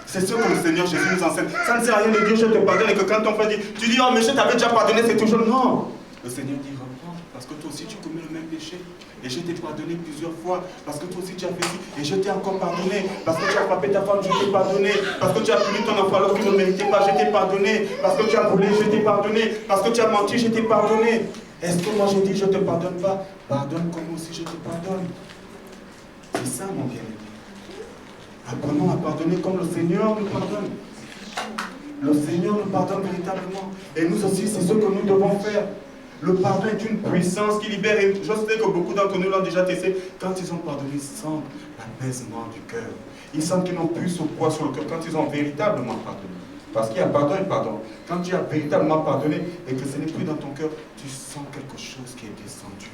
C'est ce que le Seigneur Jésus nous enseigne. Ça ne sert à rien de dire je te pardonne et que quand ton frère dit, tu dis oh mais je t'avais déjà pardonné, c'est toujours non. Le Seigneur dit reprends parce que toi aussi tu commets le même péché. Et je t'ai pardonné plusieurs fois parce que toi aussi tu as fait ci. Et je t'ai encore pardonné parce que tu as frappé ta femme, je t'ai pardonné. Parce que tu as puni ton enfant alors qu'il ne méritait pas, je t'ai pardonné. Parce que tu as volé, je t'ai pardonné. Parce que tu as menti, je t'ai pardonné. Est-ce que moi je dis je ne te pardonne pas? Pardonne comme aussi je te pardonne. C'est ça mon bien-aimé. Apprenons à pardonner comme le Seigneur nous pardonne. Le Seigneur nous pardonne véritablement. Et nous aussi, c'est ce que nous devons faire. Le pardon est une puissance qui libère. Et je sais que beaucoup d'entre nous l'ont déjà testé. Quand ils ont pardonné, ils sentent l'apaisement du cœur. Ils sentent qu'ils n'ont plus ce poids sur le cœur quand ils ont véritablement pardonné. Parce qu'il y a pardon et pardon. Quand tu as véritablement pardonné et que ce n'est plus dans ton cœur, tu sens quelque chose qui est descendu.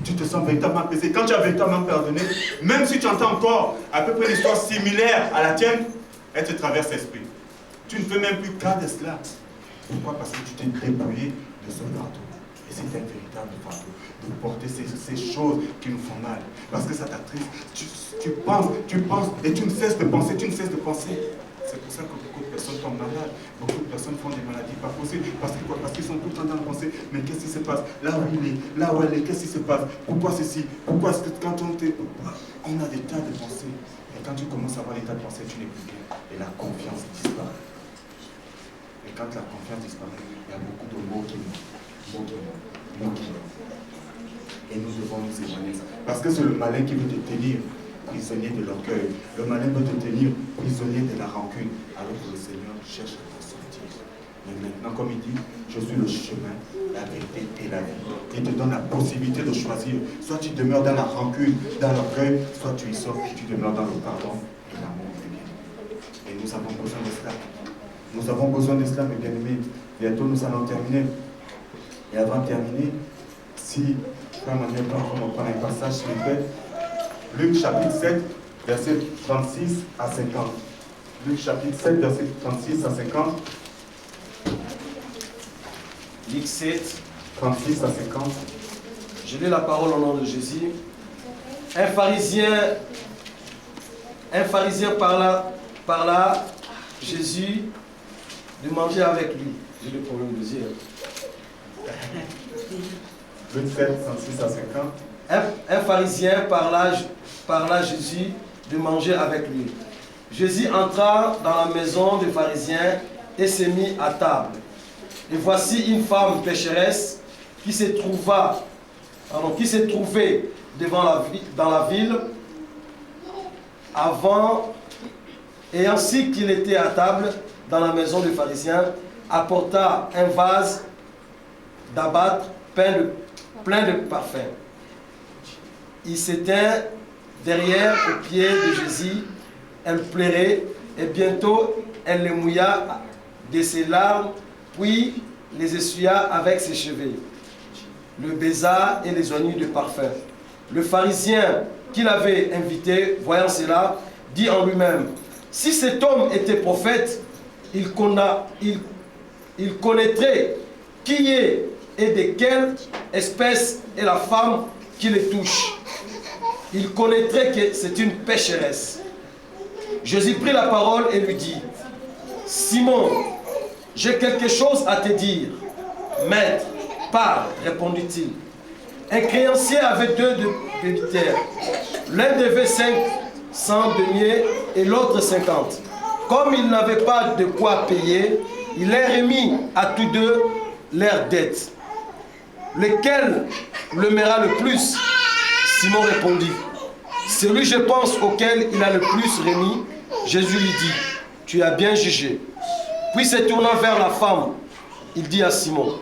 tu te sens véritablement apaisé. Quand tu as véritablement pardonné, même si tu entends encore à peu près une histoire similaire à la tienne, elle te traverse l'esprit. Tu ne fais même plus cas de cela. Pourquoi? Parce que tu t'es dépouillé de ce fardeau. Et c'est un véritable fardeau de porter ces choses qui nous font mal. Parce que ça t'attriste. Tu penses, et tu ne cesses de penser, C'est pour ça que beaucoup de personnes tombent malades. Beaucoup de personnes font des maladies pas possibles. Parce qu'ils sont tout le temps dans la pensée. Mais qu'est-ce qui se passe? Là où il est, là où elle est, qu'est-ce qui se passe? Pourquoi ceci? Pourquoi est-ce que quand on a des tas de pensées. Et quand tu commences à avoir des tas de pensées, tu n'es plus bien. Et la confiance disparaît. Et quand la confiance disparaît, il y a beaucoup de mots qui manquent. Et nous devons nous éloigner de ça. Parce que c'est le malin qui veut te tenir prisonnier de l'orgueil. Le malin veut te tenir prisonnier de la rancune. Alors que le Seigneur cherche à te sortir. Mais maintenant, comme il dit, je suis le chemin, la vérité et la vie. Il te donne la possibilité de choisir. Soit tu demeures dans la rancune, dans l'orgueil, soit tu y sors et tu demeures dans le pardon et l'amour de Dieu. Et nous avons besoin de cela. Nous avons besoin de cela, mes bien-aimés. Bientôt, nous allons terminer. Et avant de terminer, si Frère Manuel peut encore prendre un passage, s'il vous plaît. Luc chapitre 7, verset 36 à 50. Luc chapitre 7, verset 36 à 50. Luc 7, 36 à 50. je lis la parole au nom de Jésus. Un pharisien parla Jésus de manger avec lui. J'ai le problème de dire. Luc 7, 36 à 50. Un pharisien parla Jésus de manger avec lui. Jésus entra dans la maison des pharisiens et se mit à table. Et voici une femme pécheresse qui se trouvait dans la ville avant, et ainsi qu'il était à table dans la maison des pharisiens, apporta un vase d'abâtre plein de parfums. Il s'étint derrière aux pieds de Jésus, elle pleurait, et bientôt elle les mouilla de ses larmes, puis les essuya avec ses cheveux, le baisa et les oignit de parfum. Le pharisien qui l'avait invité, voyant cela, dit en lui-même, si cet homme était prophète, il connaîtrait qui est et de quelle espèce est la femme qui le touche. Il connaîtrait que c'est une pécheresse. Jésus prit la parole et lui dit, Simon, j'ai quelque chose à te dire. Maître, parle, répondit-il. Un créancier avait 2 débiteurs. L'un devait 500 deniers et l'autre 50. Comme il n'avait pas de quoi payer, il les remit à tous deux leurs dettes. Lequel l'aimera le plus? Simon répondit, celui, je pense, auquel il a le plus remis. Jésus lui dit, tu as bien jugé. Puis se tournant vers la femme, il dit à Simon,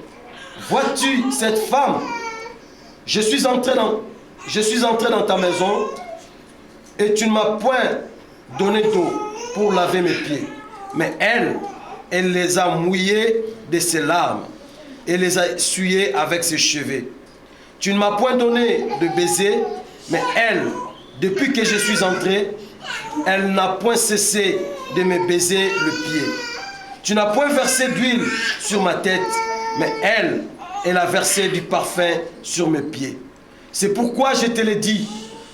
vois-tu cette femme? Je suis entré dans ta maison et tu ne m'as point donné d'eau pour laver mes pieds. Mais elle les a mouillés de ses larmes et les a essuyés avec ses cheveux. Tu ne m'as point donné de baiser, mais elle, depuis que je suis entré, elle n'a point cessé de me baiser le pied. Tu n'as point versé d'huile sur ma tête, mais elle a versé du parfum sur mes pieds. C'est pourquoi je te l'ai dit,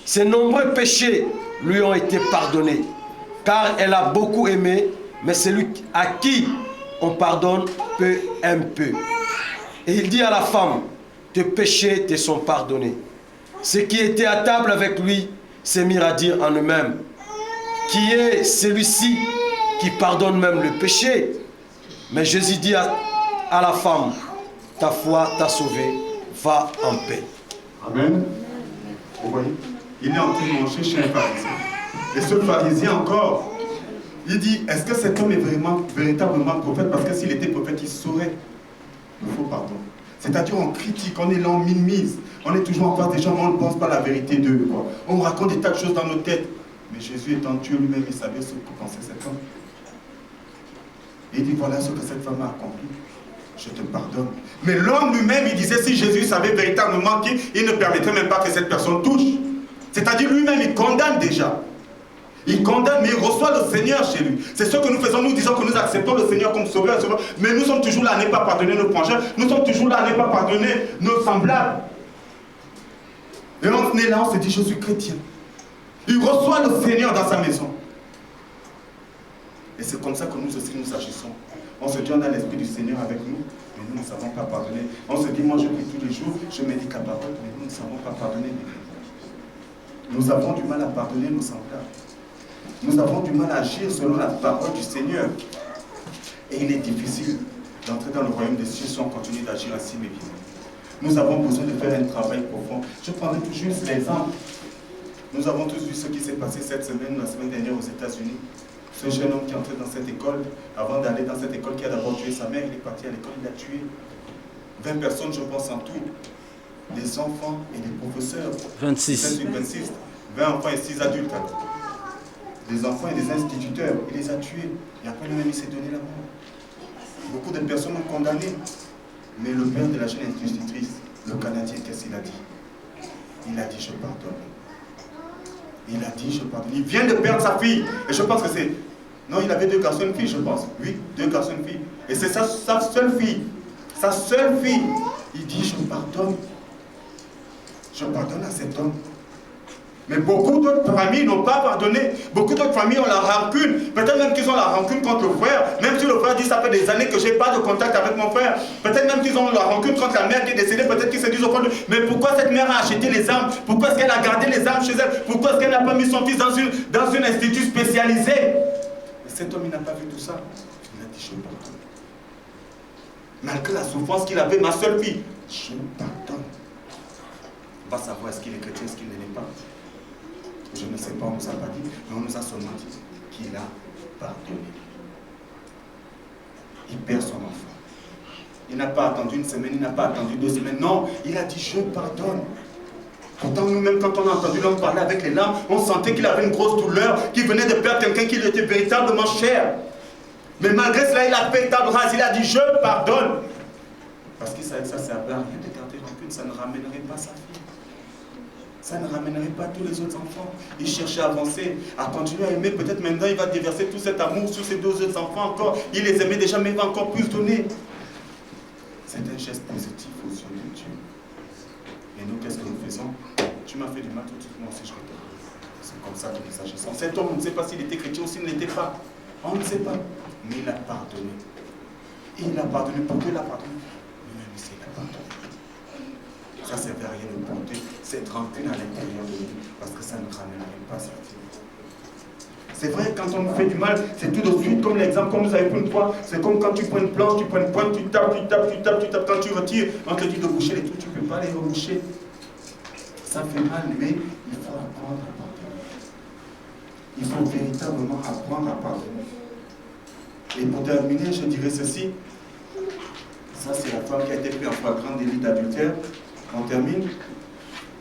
ses nombreux péchés lui ont été pardonnés, car elle a beaucoup aimé, mais celui à qui on pardonne peu aime peu. Et il dit à la femme, tes péchés te sont pardonnés. Ceux qui étaient à table avec lui se mirent à dire en eux-mêmes, qui est celui-ci qui pardonne même le péché? Mais Jésus dit à la femme, ta foi t'a sauvé, va en paix. Amen. Vous voyez, il est en train de manger chez un pharisien. Et ce pharisien encore, il dit, est-ce que cet homme est véritablement prophète? Parce que s'il était prophète, il saurait. Il faut pardon. C'est-à-dire on critique, on est là, on minimise. On est toujours en face des gens, mais on ne pense pas la vérité d'eux. On raconte des tas de choses dans nos têtes. Mais Jésus étant Dieu lui-même, il savait ce que pensait cet homme. Et il dit, voilà ce que cette femme a accompli. je te pardonne. Mais l'homme lui-même, il disait, si Jésus savait véritablement qu'il ne permettrait même pas que cette personne touche. C'est-à-dire lui-même, il condamne déjà. Il condamne, mais il reçoit le Seigneur chez lui. C'est ce que nous faisons, nous disons que nous acceptons le Seigneur comme sauveur, mais nous sommes toujours là à ne pas pardonner nos prochains, nous sommes toujours là à ne pas pardonner nos semblables. Et on est là, on se dit, je suis chrétien. Il reçoit le Seigneur dans sa maison. Et c'est comme ça que nous aussi nous agissons. On se dit, on a l'Esprit du Seigneur avec nous, mais nous ne savons pas pardonner. On se dit, moi je prie tous les jours, je médite la parole, mais nous ne savons pas pardonner. Nous avons du mal à pardonner nos semblables. Nous avons du mal à agir selon la parole du Seigneur. Et il est difficile d'entrer dans le royaume des cieux si on continue d'agir ainsi, mes bien. Nous avons besoin de faire un travail profond. Je prendrai tout juste l'exemple. Nous avons tous vu ce qui s'est passé cette semaine, la semaine dernière aux États-Unis. Ce jeune homme qui est entré dans cette école, avant d'aller dans cette école, qui a d'abord tué sa mère, il est parti à l'école, il a tué 20 personnes, je pense, en tout. Des enfants et des professeurs. 26. 26. 20 enfants et 6 adultes. Des enfants et des instituteurs. Il les a tués. Et après lui-même, il s'est donné la mort. Beaucoup de personnes ont condamné. Mais le père de la jeune institutrice, le Canadien, qu'est-ce qu'il a dit? Il a dit, je pardonne. Il a dit, je pardonne. Il vient de perdre sa fille. Et je pense que c'est... Non, il avait 2 garçons et une fille, je pense. Oui, 2 garçons et une fille. Et c'est sa seule fille. Sa seule fille. Il dit, je pardonne. Je pardonne à cet homme. Mais beaucoup d'autres familles n'ont pas pardonné. Beaucoup d'autres familles ont la rancune. Peut-être même qu'ils ont la rancune contre le frère. Même si le frère dit, ça fait des années que je n'ai pas de contact avec mon frère. Peut-être même qu'ils ont la rancune contre la mère qui est décédée. Peut-être qu'ils se disent au fond, mais pourquoi cette mère a acheté les armes? Pourquoi est-ce qu'elle a gardé les armes chez elle? Pourquoi est-ce qu'elle n'a pas mis son fils dans une institut spécialisé? Mais cet homme, il n'a pas vu tout ça. Il a dit, je pardonne. Malgré la souffrance qu'il avait, ma seule fille, je pardonne. On va savoir est-ce qu'il est chrétien, est-ce qu'il ne l'est pas. Je ne sais pas, on ne nous a pas dit, mais on nous a seulement dit qu'il a pardonné. Il perd son enfant. Il n'a pas attendu une semaine, il n'a pas attendu 2 semaines. Non, il a dit, je pardonne. Pourtant, nous-mêmes, quand on a entendu l'homme parler avec les larmes, on sentait qu'il avait une grosse douleur, qu'il venait de perdre quelqu'un qui lui était véritablement cher. Mais malgré cela, il a fait table rase, il a dit, je pardonne. Parce qu'il savait que ça ne servait à rien de garder rancune, ça ne ramènerait pas sa fille. Ça ne ramènerait pas tous les autres enfants. Il cherchait à avancer, à continuer à aimer. Peut-être maintenant, il va déverser tout cet amour sur ces 2 autres enfants encore. Il les aimait déjà, mais il va encore plus donner. C'est un geste positif aux yeux de Dieu. Et nous, qu'est-ce que nous faisons? Tu m'as fait du mal tout de suite, moi aussi je retourne. C'est comme ça que nous agissons. Cet homme, on ne sait pas s'il était chrétien ou s'il ne l'était pas. On ne sait pas. Mais il a pardonné. Et il a pardonné. Pourquoi il a pardonné? Lui-même, il a pardonné. Ça ne servait à rien de porter cette rancune à l'intérieur de nous, parce que ça ne ramènerait pas sa vie. C'est vrai, quand on nous fait du mal, c'est tout de suite comme l'exemple qu'on nous avait pris une fois. C'est comme quand tu prends une planche, tu prends une pointe, tu tapes. Quand tu retires, on te dit de boucher les trous, tu ne peux pas les reboucher. Ça fait mal, mais il faut apprendre à pardonner. Il faut véritablement apprendre à pardonner. Et pour terminer, je dirais ceci. Ça, c'est la femme qui a été prise en flagrant délit d'adultère. On termine.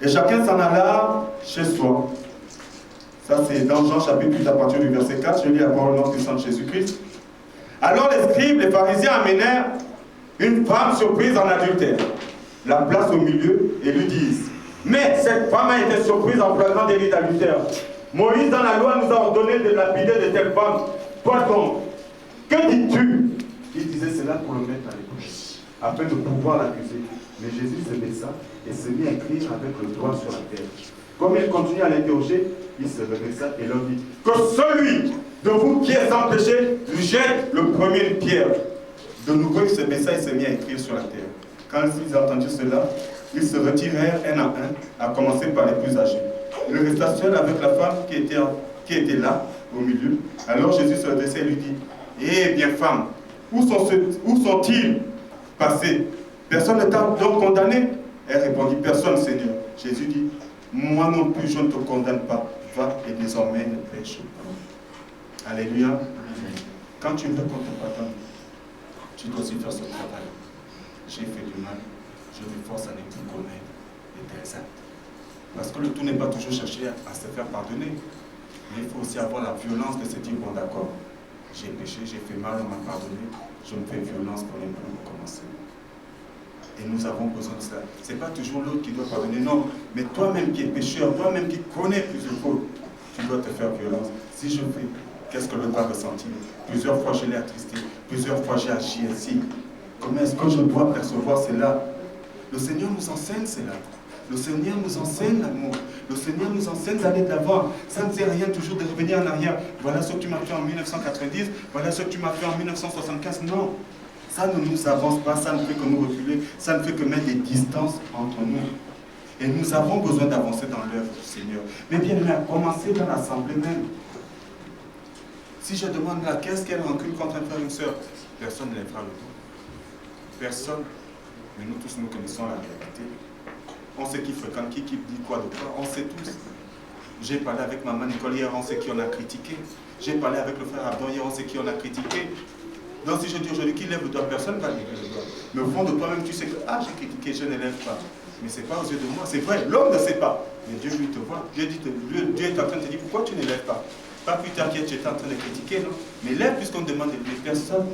Et chacun s'en alla chez soi. Ça, c'est dans Jean chapitre 8 à partir du verset 4. Je lis la parole au nom puissant de Jésus-Christ. Alors les scribes, les pharisiens amenèrent une femme surprise en adultère, la place au milieu et lui disent, mais cette femme a été surprise en flagrant délit d'adultère. Moïse dans la loi nous a ordonné de lapider de telle femme. Toi donc, que dis-tu? Il disait cela pour le mettre à l'épreuve, afin de pouvoir l'accuser. Mais Jésus se baissa et se mit à écrire avec le doigt sur la terre. Comme il continuait à l'interroger, il se redressa et leur dit, que celui de vous qui est sans péché lui jette le premier une pierre. De nouveau, il se baissa et se mit à écrire sur la terre. Quand ils entendirent cela, ils se retirèrent un à un, à commencer par les plus âgés. Il resta seul avec la femme qui était là, au milieu. Alors Jésus se redressa et lui dit, eh bien femme, où sont-ils passés? Personne ne t'a donc condamné? Elle répondit, personne, Seigneur. Jésus dit, moi non plus, je ne te condamne pas. Va et désormais ne pêche pas. Alléluia. Amen. Quand tu veux qu'on te pardonne, tu dois aussi faire ce travail. J'ai fait du mal, je m'efforce à ne plus commettre de tels actes. Parce que le tout n'est pas toujours chercher à se faire pardonner. Mais il faut aussi avoir la violence de se dire, bon d'accord, j'ai péché, j'ai fait mal, on m'a pardonné, je me fais violence pour les plus recommencer. Et nous avons besoin de cela. Ce n'est pas toujours l'autre qui doit pardonner, non. Mais toi-même qui es pécheur, toi-même qui connais plusieurs fautes, tu dois te faire violence. Si je fais, qu'est-ce que l'autre va ressentir? Plusieurs fois je l'ai attristé, plusieurs fois j'ai agi ainsi. Comment est-ce que je dois percevoir cela? Le Seigneur nous enseigne cela. Le Seigneur nous enseigne l'amour. Le Seigneur nous enseigne d'aller de l'avant. Ça ne sert à rien toujours de revenir en arrière. Voilà ce que tu m'as fait en 1990, voilà ce que tu m'as fait en 1975. Non. Ça ne nous avance pas, ça ne fait que nous reculer, ça ne fait que mettre des distances entre nous. Et nous avons besoin d'avancer dans l'œuvre du Seigneur. Mais bien aimé, à commencer dans l'assemblée même. Si je demande là, qu'est-ce qu'elle rancune contre un frère ou une soeur, personne ne lèvera le dos. Personne. Mais nous tous, nous connaissons la réalité. On sait qui fréquente qui dit quoi de quoi, on sait tous. J'ai parlé avec maman Nicole hier, on sait qui on a critiqué. J'ai parlé avec le frère Abdon hier, on sait qui on a critiqué. Donc si je dis aujourd'hui qui lève le doigt, personne ne va lever le doigt. Mais au fond de toi-même, tu sais que, ah, j'ai critiqué, je ne lève pas. Mais ce n'est pas aux yeux de moi, c'est vrai, l'homme ne sait pas. Mais Dieu lui te voit. Dieu est en train de te dire, pourquoi tu ne lèves pas? Pas plus tard que tu étais en train de critiquer, non? Mais lève puisqu'on demande de lever personne.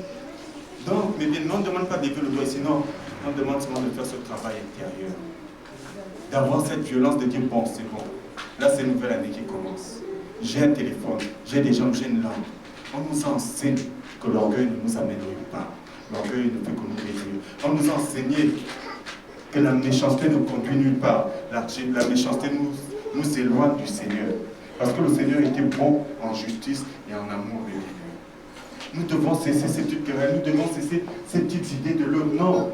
Donc, mais bien, on ne demande pas de lever le doigt ici, non. On demande seulement de faire ce travail intérieur. D'avoir cette violence de dire, bon, c'est bon. Là, c'est une nouvelle année qui commence. J'ai un téléphone, j'ai des gens, j'ai une langue. On nous enseigne que l'orgueil ne nous amène nulle part. L'orgueil ne fait que nous réduire. On nous a enseigné que la méchanceté ne conduit nulle part. La méchanceté nous éloigne du Seigneur. Parce que le Seigneur était bon en justice et en amour de l'humain. Nous devons cesser ces petites querelles, nous devons cesser ces petites idées de l'autre. Non.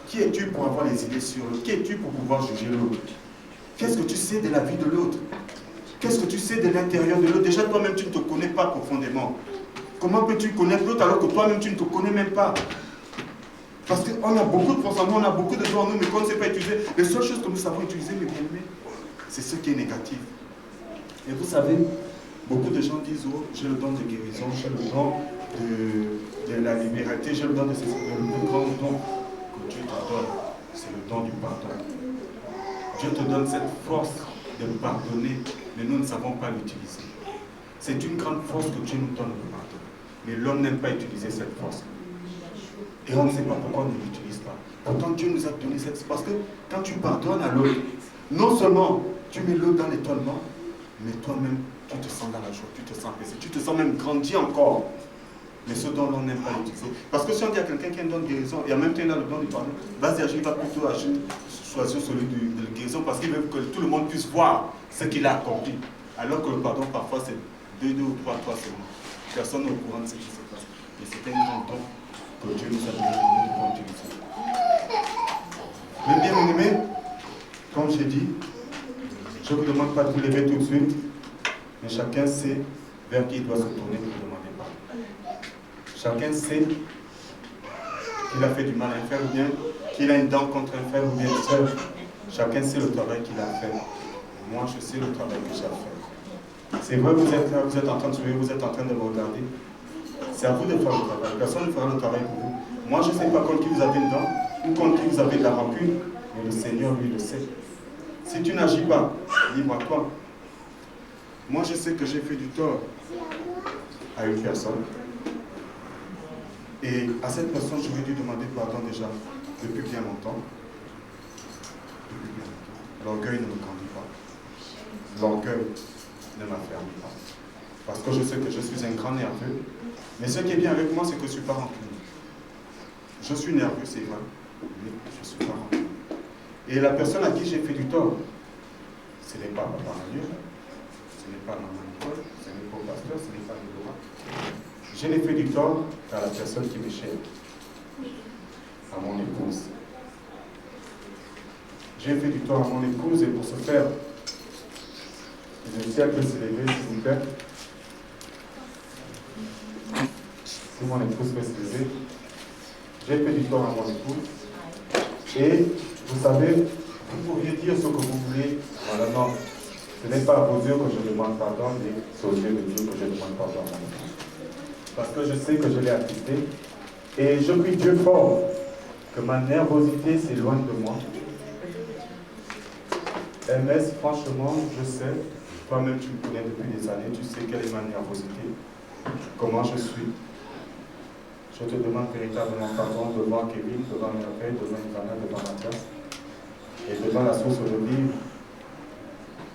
Qui es-tu pour avoir les idées sur l'autre? Qui es-tu pour pouvoir juger l'autre? Qu'est-ce que tu sais de la vie de l'autre? Qu'est-ce que tu sais de l'intérieur de l'autre? Déjà, toi-même, tu ne te connais pas profondément. Comment peux-tu connaître l'autre alors que toi-même, tu ne te connais même pas? Parce qu'on a beaucoup de force en nous, on a beaucoup de joie en nous, mais qu'on ne sait pas utiliser. Les seules choses que nous savons utiliser, mes bien-aimés, c'est ce qui est négatif. Et vous savez, beaucoup de gens disent, oh, j'ai le don de guérison, j'ai le don de la liberté, j'ai le don de ces grands dons que Dieu te donne. C'est le don du pardon. Dieu te donne cette force de pardonner, mais nous ne savons pas l'utiliser. C'est une grande force que Dieu nous donne de pardonner. Mais l'homme n'aime pas utiliser cette force. Et on ne sait pas pourquoi on ne l'utilise pas. Pourtant, Dieu nous a donné cette force. Parce que quand tu pardonnes à l'autre, non seulement tu mets l'autre dans l'étonnement, mais toi-même, tu te sens dans la joie, tu te sens apaisé, tu te sens même grandi encore. Mais ce don, on n'aime pas l'utiliser. Parce que si on dit à quelqu'un qui a un don de guérison, et en même temps il a le don du pardon, vas-y, agir, il va plutôt agir, choisir celui de la guérison, parce qu'il veut que tout le monde puisse voir ce qu'il a accompli. Alors que le pardon, parfois, c'est deux ou trois seulement. Personne n'est au courant de ce qui se passe. Mais c'est un grand don que Dieu nous a donné que nous devons utiliser. Mais bien aimé, comme j'ai dit, je ne vous demande pas de vous lever tout de suite, mais chacun sait vers qui il doit se tourner pour demander pardon. Chacun sait qu'il a fait du mal à un frère ou bien qu'il a une dent contre un frère ou bien une soeur. Chacun sait le travail qu'il a fait. Moi, je sais le travail que j'ai fait. C'est vrai, vous êtes là, vous êtes en train de sourire, vous êtes en train de me regarder. C'est à vous de faire le travail. Personne ne fera le travail pour vous. Moi, je ne sais pas contre qui vous avez une dent ou contre qui vous avez de la rancune, mais le Seigneur, lui, le sait. Si tu n'agis pas, dis-moi toi. Moi, je sais que j'ai fait du tort à une personne. Et à cette personne, j'aurais dû demander pardon déjà depuis bien longtemps. L'orgueil ne me conduit pas. L'orgueil ne m'affermit pas. Parce que je sais que je suis un grand nerveux. Mais ce qui est bien avec moi, c'est que je ne suis pas rancunier. Je suis nerveux, c'est vrai. Mais je ne suis pas rancunier. Et la personne à qui j'ai fait du tort, ce n'est pas Papa Manuel, ce n'est pas Maman Nicole, ce n'est pas le pasteur, ce n'est pas Nidora. Je n'ai fait du tort à la personne qui m'est chère, à mon épouse. J'ai fait du tort à mon épouse et pour ce faire, le ciel peut s'élever, s'il vous plaît. Si mon épouse peut s'élever, j'ai fait du tort à mon épouse. Et vous savez, vous pourriez dire ce que vous voulez. Voilà, non. Ce n'est pas à vos yeux que je demande pardon, mais c'est aux yeux de Dieu que je demande pardon à mon épouse. Parce que je sais que je l'ai attristé. Et je prie Dieu fort que ma nervosité s'éloigne de moi. MS, franchement, je sais, toi-même tu me connais depuis des années, tu sais quelle est ma nervosité. comment je suis. Je te demande véritablement pardon devant Kevin, devant Merveille, devant Ivana, devant Mathias et devant la source de vie.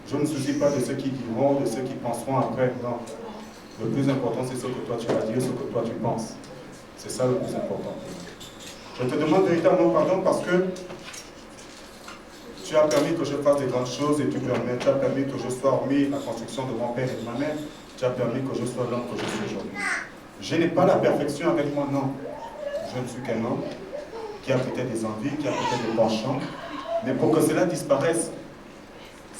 Je ne me soucie pas de ceux qui diront, de ceux qui penseront après. Non. Le plus important, c'est ce que toi tu vas dire, ce que toi tu penses. C'est ça le plus important. Je te demande véritablement pardon parce que tu as permis que je fasse des grandes choses et tu as permis que je sois remis à la construction de mon père et de ma mère. Tu as permis que je sois l'homme que je suis aujourd'hui. Je n'ai pas la perfection avec moi, non. Je ne suis qu'un homme qui a peut-être des envies, qui a peut-être des penchants. Mais pour que cela disparaisse,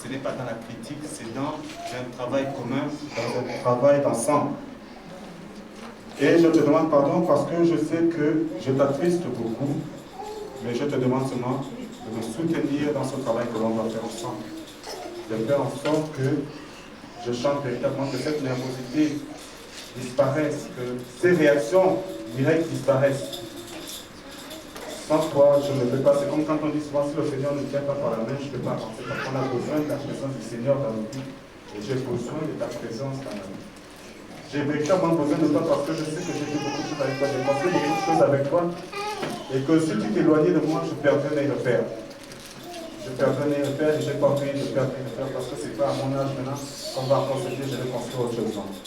ce n'est pas dans la critique, c'est dans un travail commun, dans un travail d'ensemble. Et je te demande pardon parce que je sais que je t'attriste beaucoup, mais je te demande seulement de me soutenir dans ce travail que l'on va faire ensemble. De faire en sorte que je chante véritablement que cette nervosité disparaisse, que ces réactions directes disparaissent. Sans toi, je ne peux pas. C'est comme quand on dit souvent, si le Seigneur ne tient pas par la main, je ne peux pas avancer. Parce qu'on a besoin de la présence du Seigneur dans nos vies. Et j'ai besoin de ta présence dans ma vie. J'ai véritablement besoin de toi parce que je sais que j'ai fait beaucoup de choses avec toi. J'ai construit beaucoup de choses avec toi. Et que si tu t'éloignais de moi, je perdrais mes repères. Je perdrais mes repères et j'ai pas envie de perdre mes repères parce que c'est pas à mon âge maintenant qu'on va conseiller, je vais construire autre chose.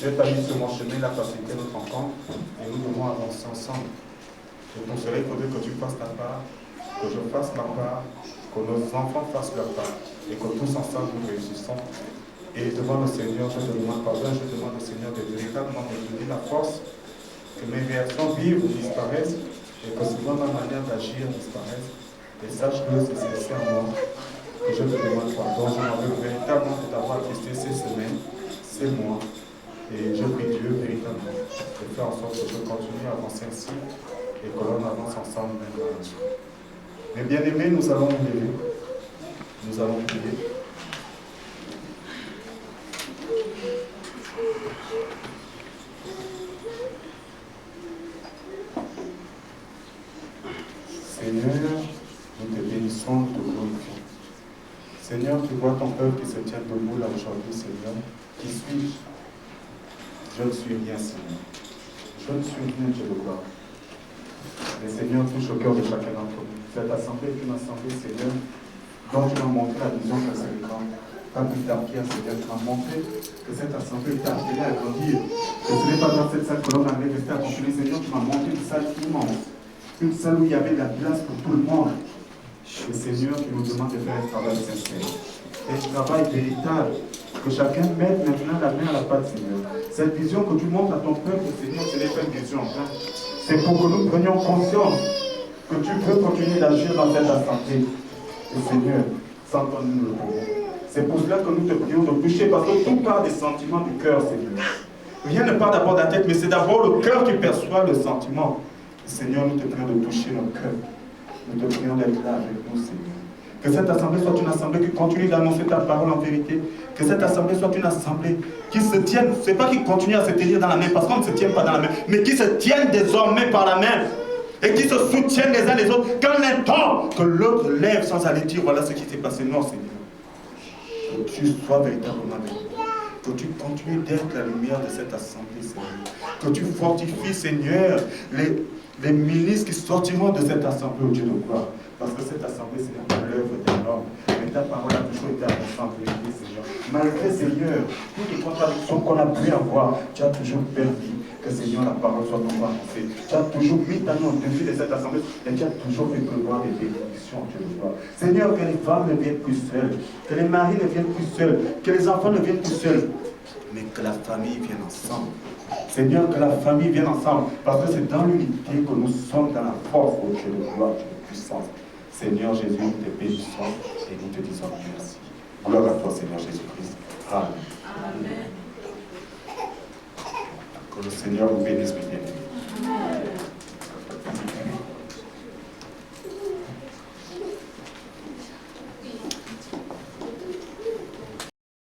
Dieu t'a mis sur mon chemin la facilité de notre rencontre et nous devons avancer ensemble. Et pour cela, il faudrait que tu fasses ta part, que je fasse ma part, que nos enfants fassent leur part et que tous ensemble nous réussissons. Et devant le Seigneur, je te demande pardon, je demande au Seigneur de véritablement me donner la force, que mes réactions vives disparaissent et que souvent ma manière d'agir disparaisse. Et sache que c'est sincèrement que je te demande pardon. Je m'en veux véritablement de t'avoir attristé ces semaines, ces mois. Et je prie Dieu véritablement de faire en sorte que je continue à avancer ainsi et que l'on avance ensemble même dans la vie. Mais bien aimés, nous allons nous lever. Nous allons prier. Seigneur, nous te bénissons, nous te glorifions. Seigneur, tu vois ton peuple qui se tient debout là aujourd'hui, Seigneur. Qui suis-je? Je ne suis rien, Seigneur. Je ne suis rien, Dieu de gloire. Mais Seigneur, touche au cœur de chacun d'entre nous. Cette assemblée est une assemblée, Seigneur, dont tu m'as montré la vision précédente. Pas plus tard qu'hier, Seigneur, tu m'as montré que cette assemblée était appelée à grandir. Que ce n'est pas dans cette salle que l'on avait resté à continuer. Seigneur, tu m'as montré une salle immense. Une salle où il y avait de la place pour tout le monde. Le Seigneur qui nous demande de faire un travail sincère. Un travail véritable. Que chacun mette maintenant la main à la pâte, Seigneur. Cette vision que tu montres à ton peuple, Seigneur, ce n'est pas une vision en vain. C'est pour que nous prenions conscience que tu veux continuer d'agir dans cette assemblée. Et Seigneur, sans toi, nous le pouvons. C'est pour cela que nous te prions de toucher, parce que tout part des sentiments du cœur, Seigneur. Rien ne part d'abord de la tête, mais c'est d'abord le cœur qui perçoit le sentiment. Seigneur, nous te prions de toucher notre cœur. Nous te prions d'être là avec nous, Seigneur. Que cette assemblée soit une assemblée qui continue d'annoncer ta parole en vérité. Que cette assemblée soit une assemblée qui se tienne, c'est pas qui continue à se tenir dans la main, parce qu'on ne se tient pas dans la main, mais qui se tienne désormais par la main. Et qui se soutiennent les uns les autres. Quand l'un tombe, que l'autre lève sans aller dire voilà ce qui s'est passé. Non, Seigneur. Que tu sois véritablement avec nous. Que tu continues d'être la lumière de cette assemblée, Seigneur. Que tu fortifies, Seigneur, les ministres qui sortiront de cette assemblée, au Dieu de gloire. Parce que cette assemblée, ce n'est pas l'œuvre d'un homme. Mais ta parole a toujours été à vérité, Seigneur. Malgré, Seigneur, toutes les contradictions qu'on a pu avoir, tu as toujours permis que, Seigneur, la parole soit toujours annoncée. Tu as toujours mis ta main au-dessus de cette assemblée et tu as toujours fait prévoir des bénédictions, Dieu de gloire. Seigneur, que les femmes ne viennent plus seules, que les maris ne viennent plus seuls, que les enfants ne viennent plus seuls, mais que la famille vienne ensemble. Seigneur, que la famille vienne ensemble, parce que c'est dans l'unité que nous sommes dans la force, oh Dieu de gloire, Dieu de puissance. Seigneur Jésus, nous te bénissons et nous te disons merci. Gloire à toi, Seigneur Jésus-Christ. Amen. Amen. Que le Seigneur vous bénisse bien.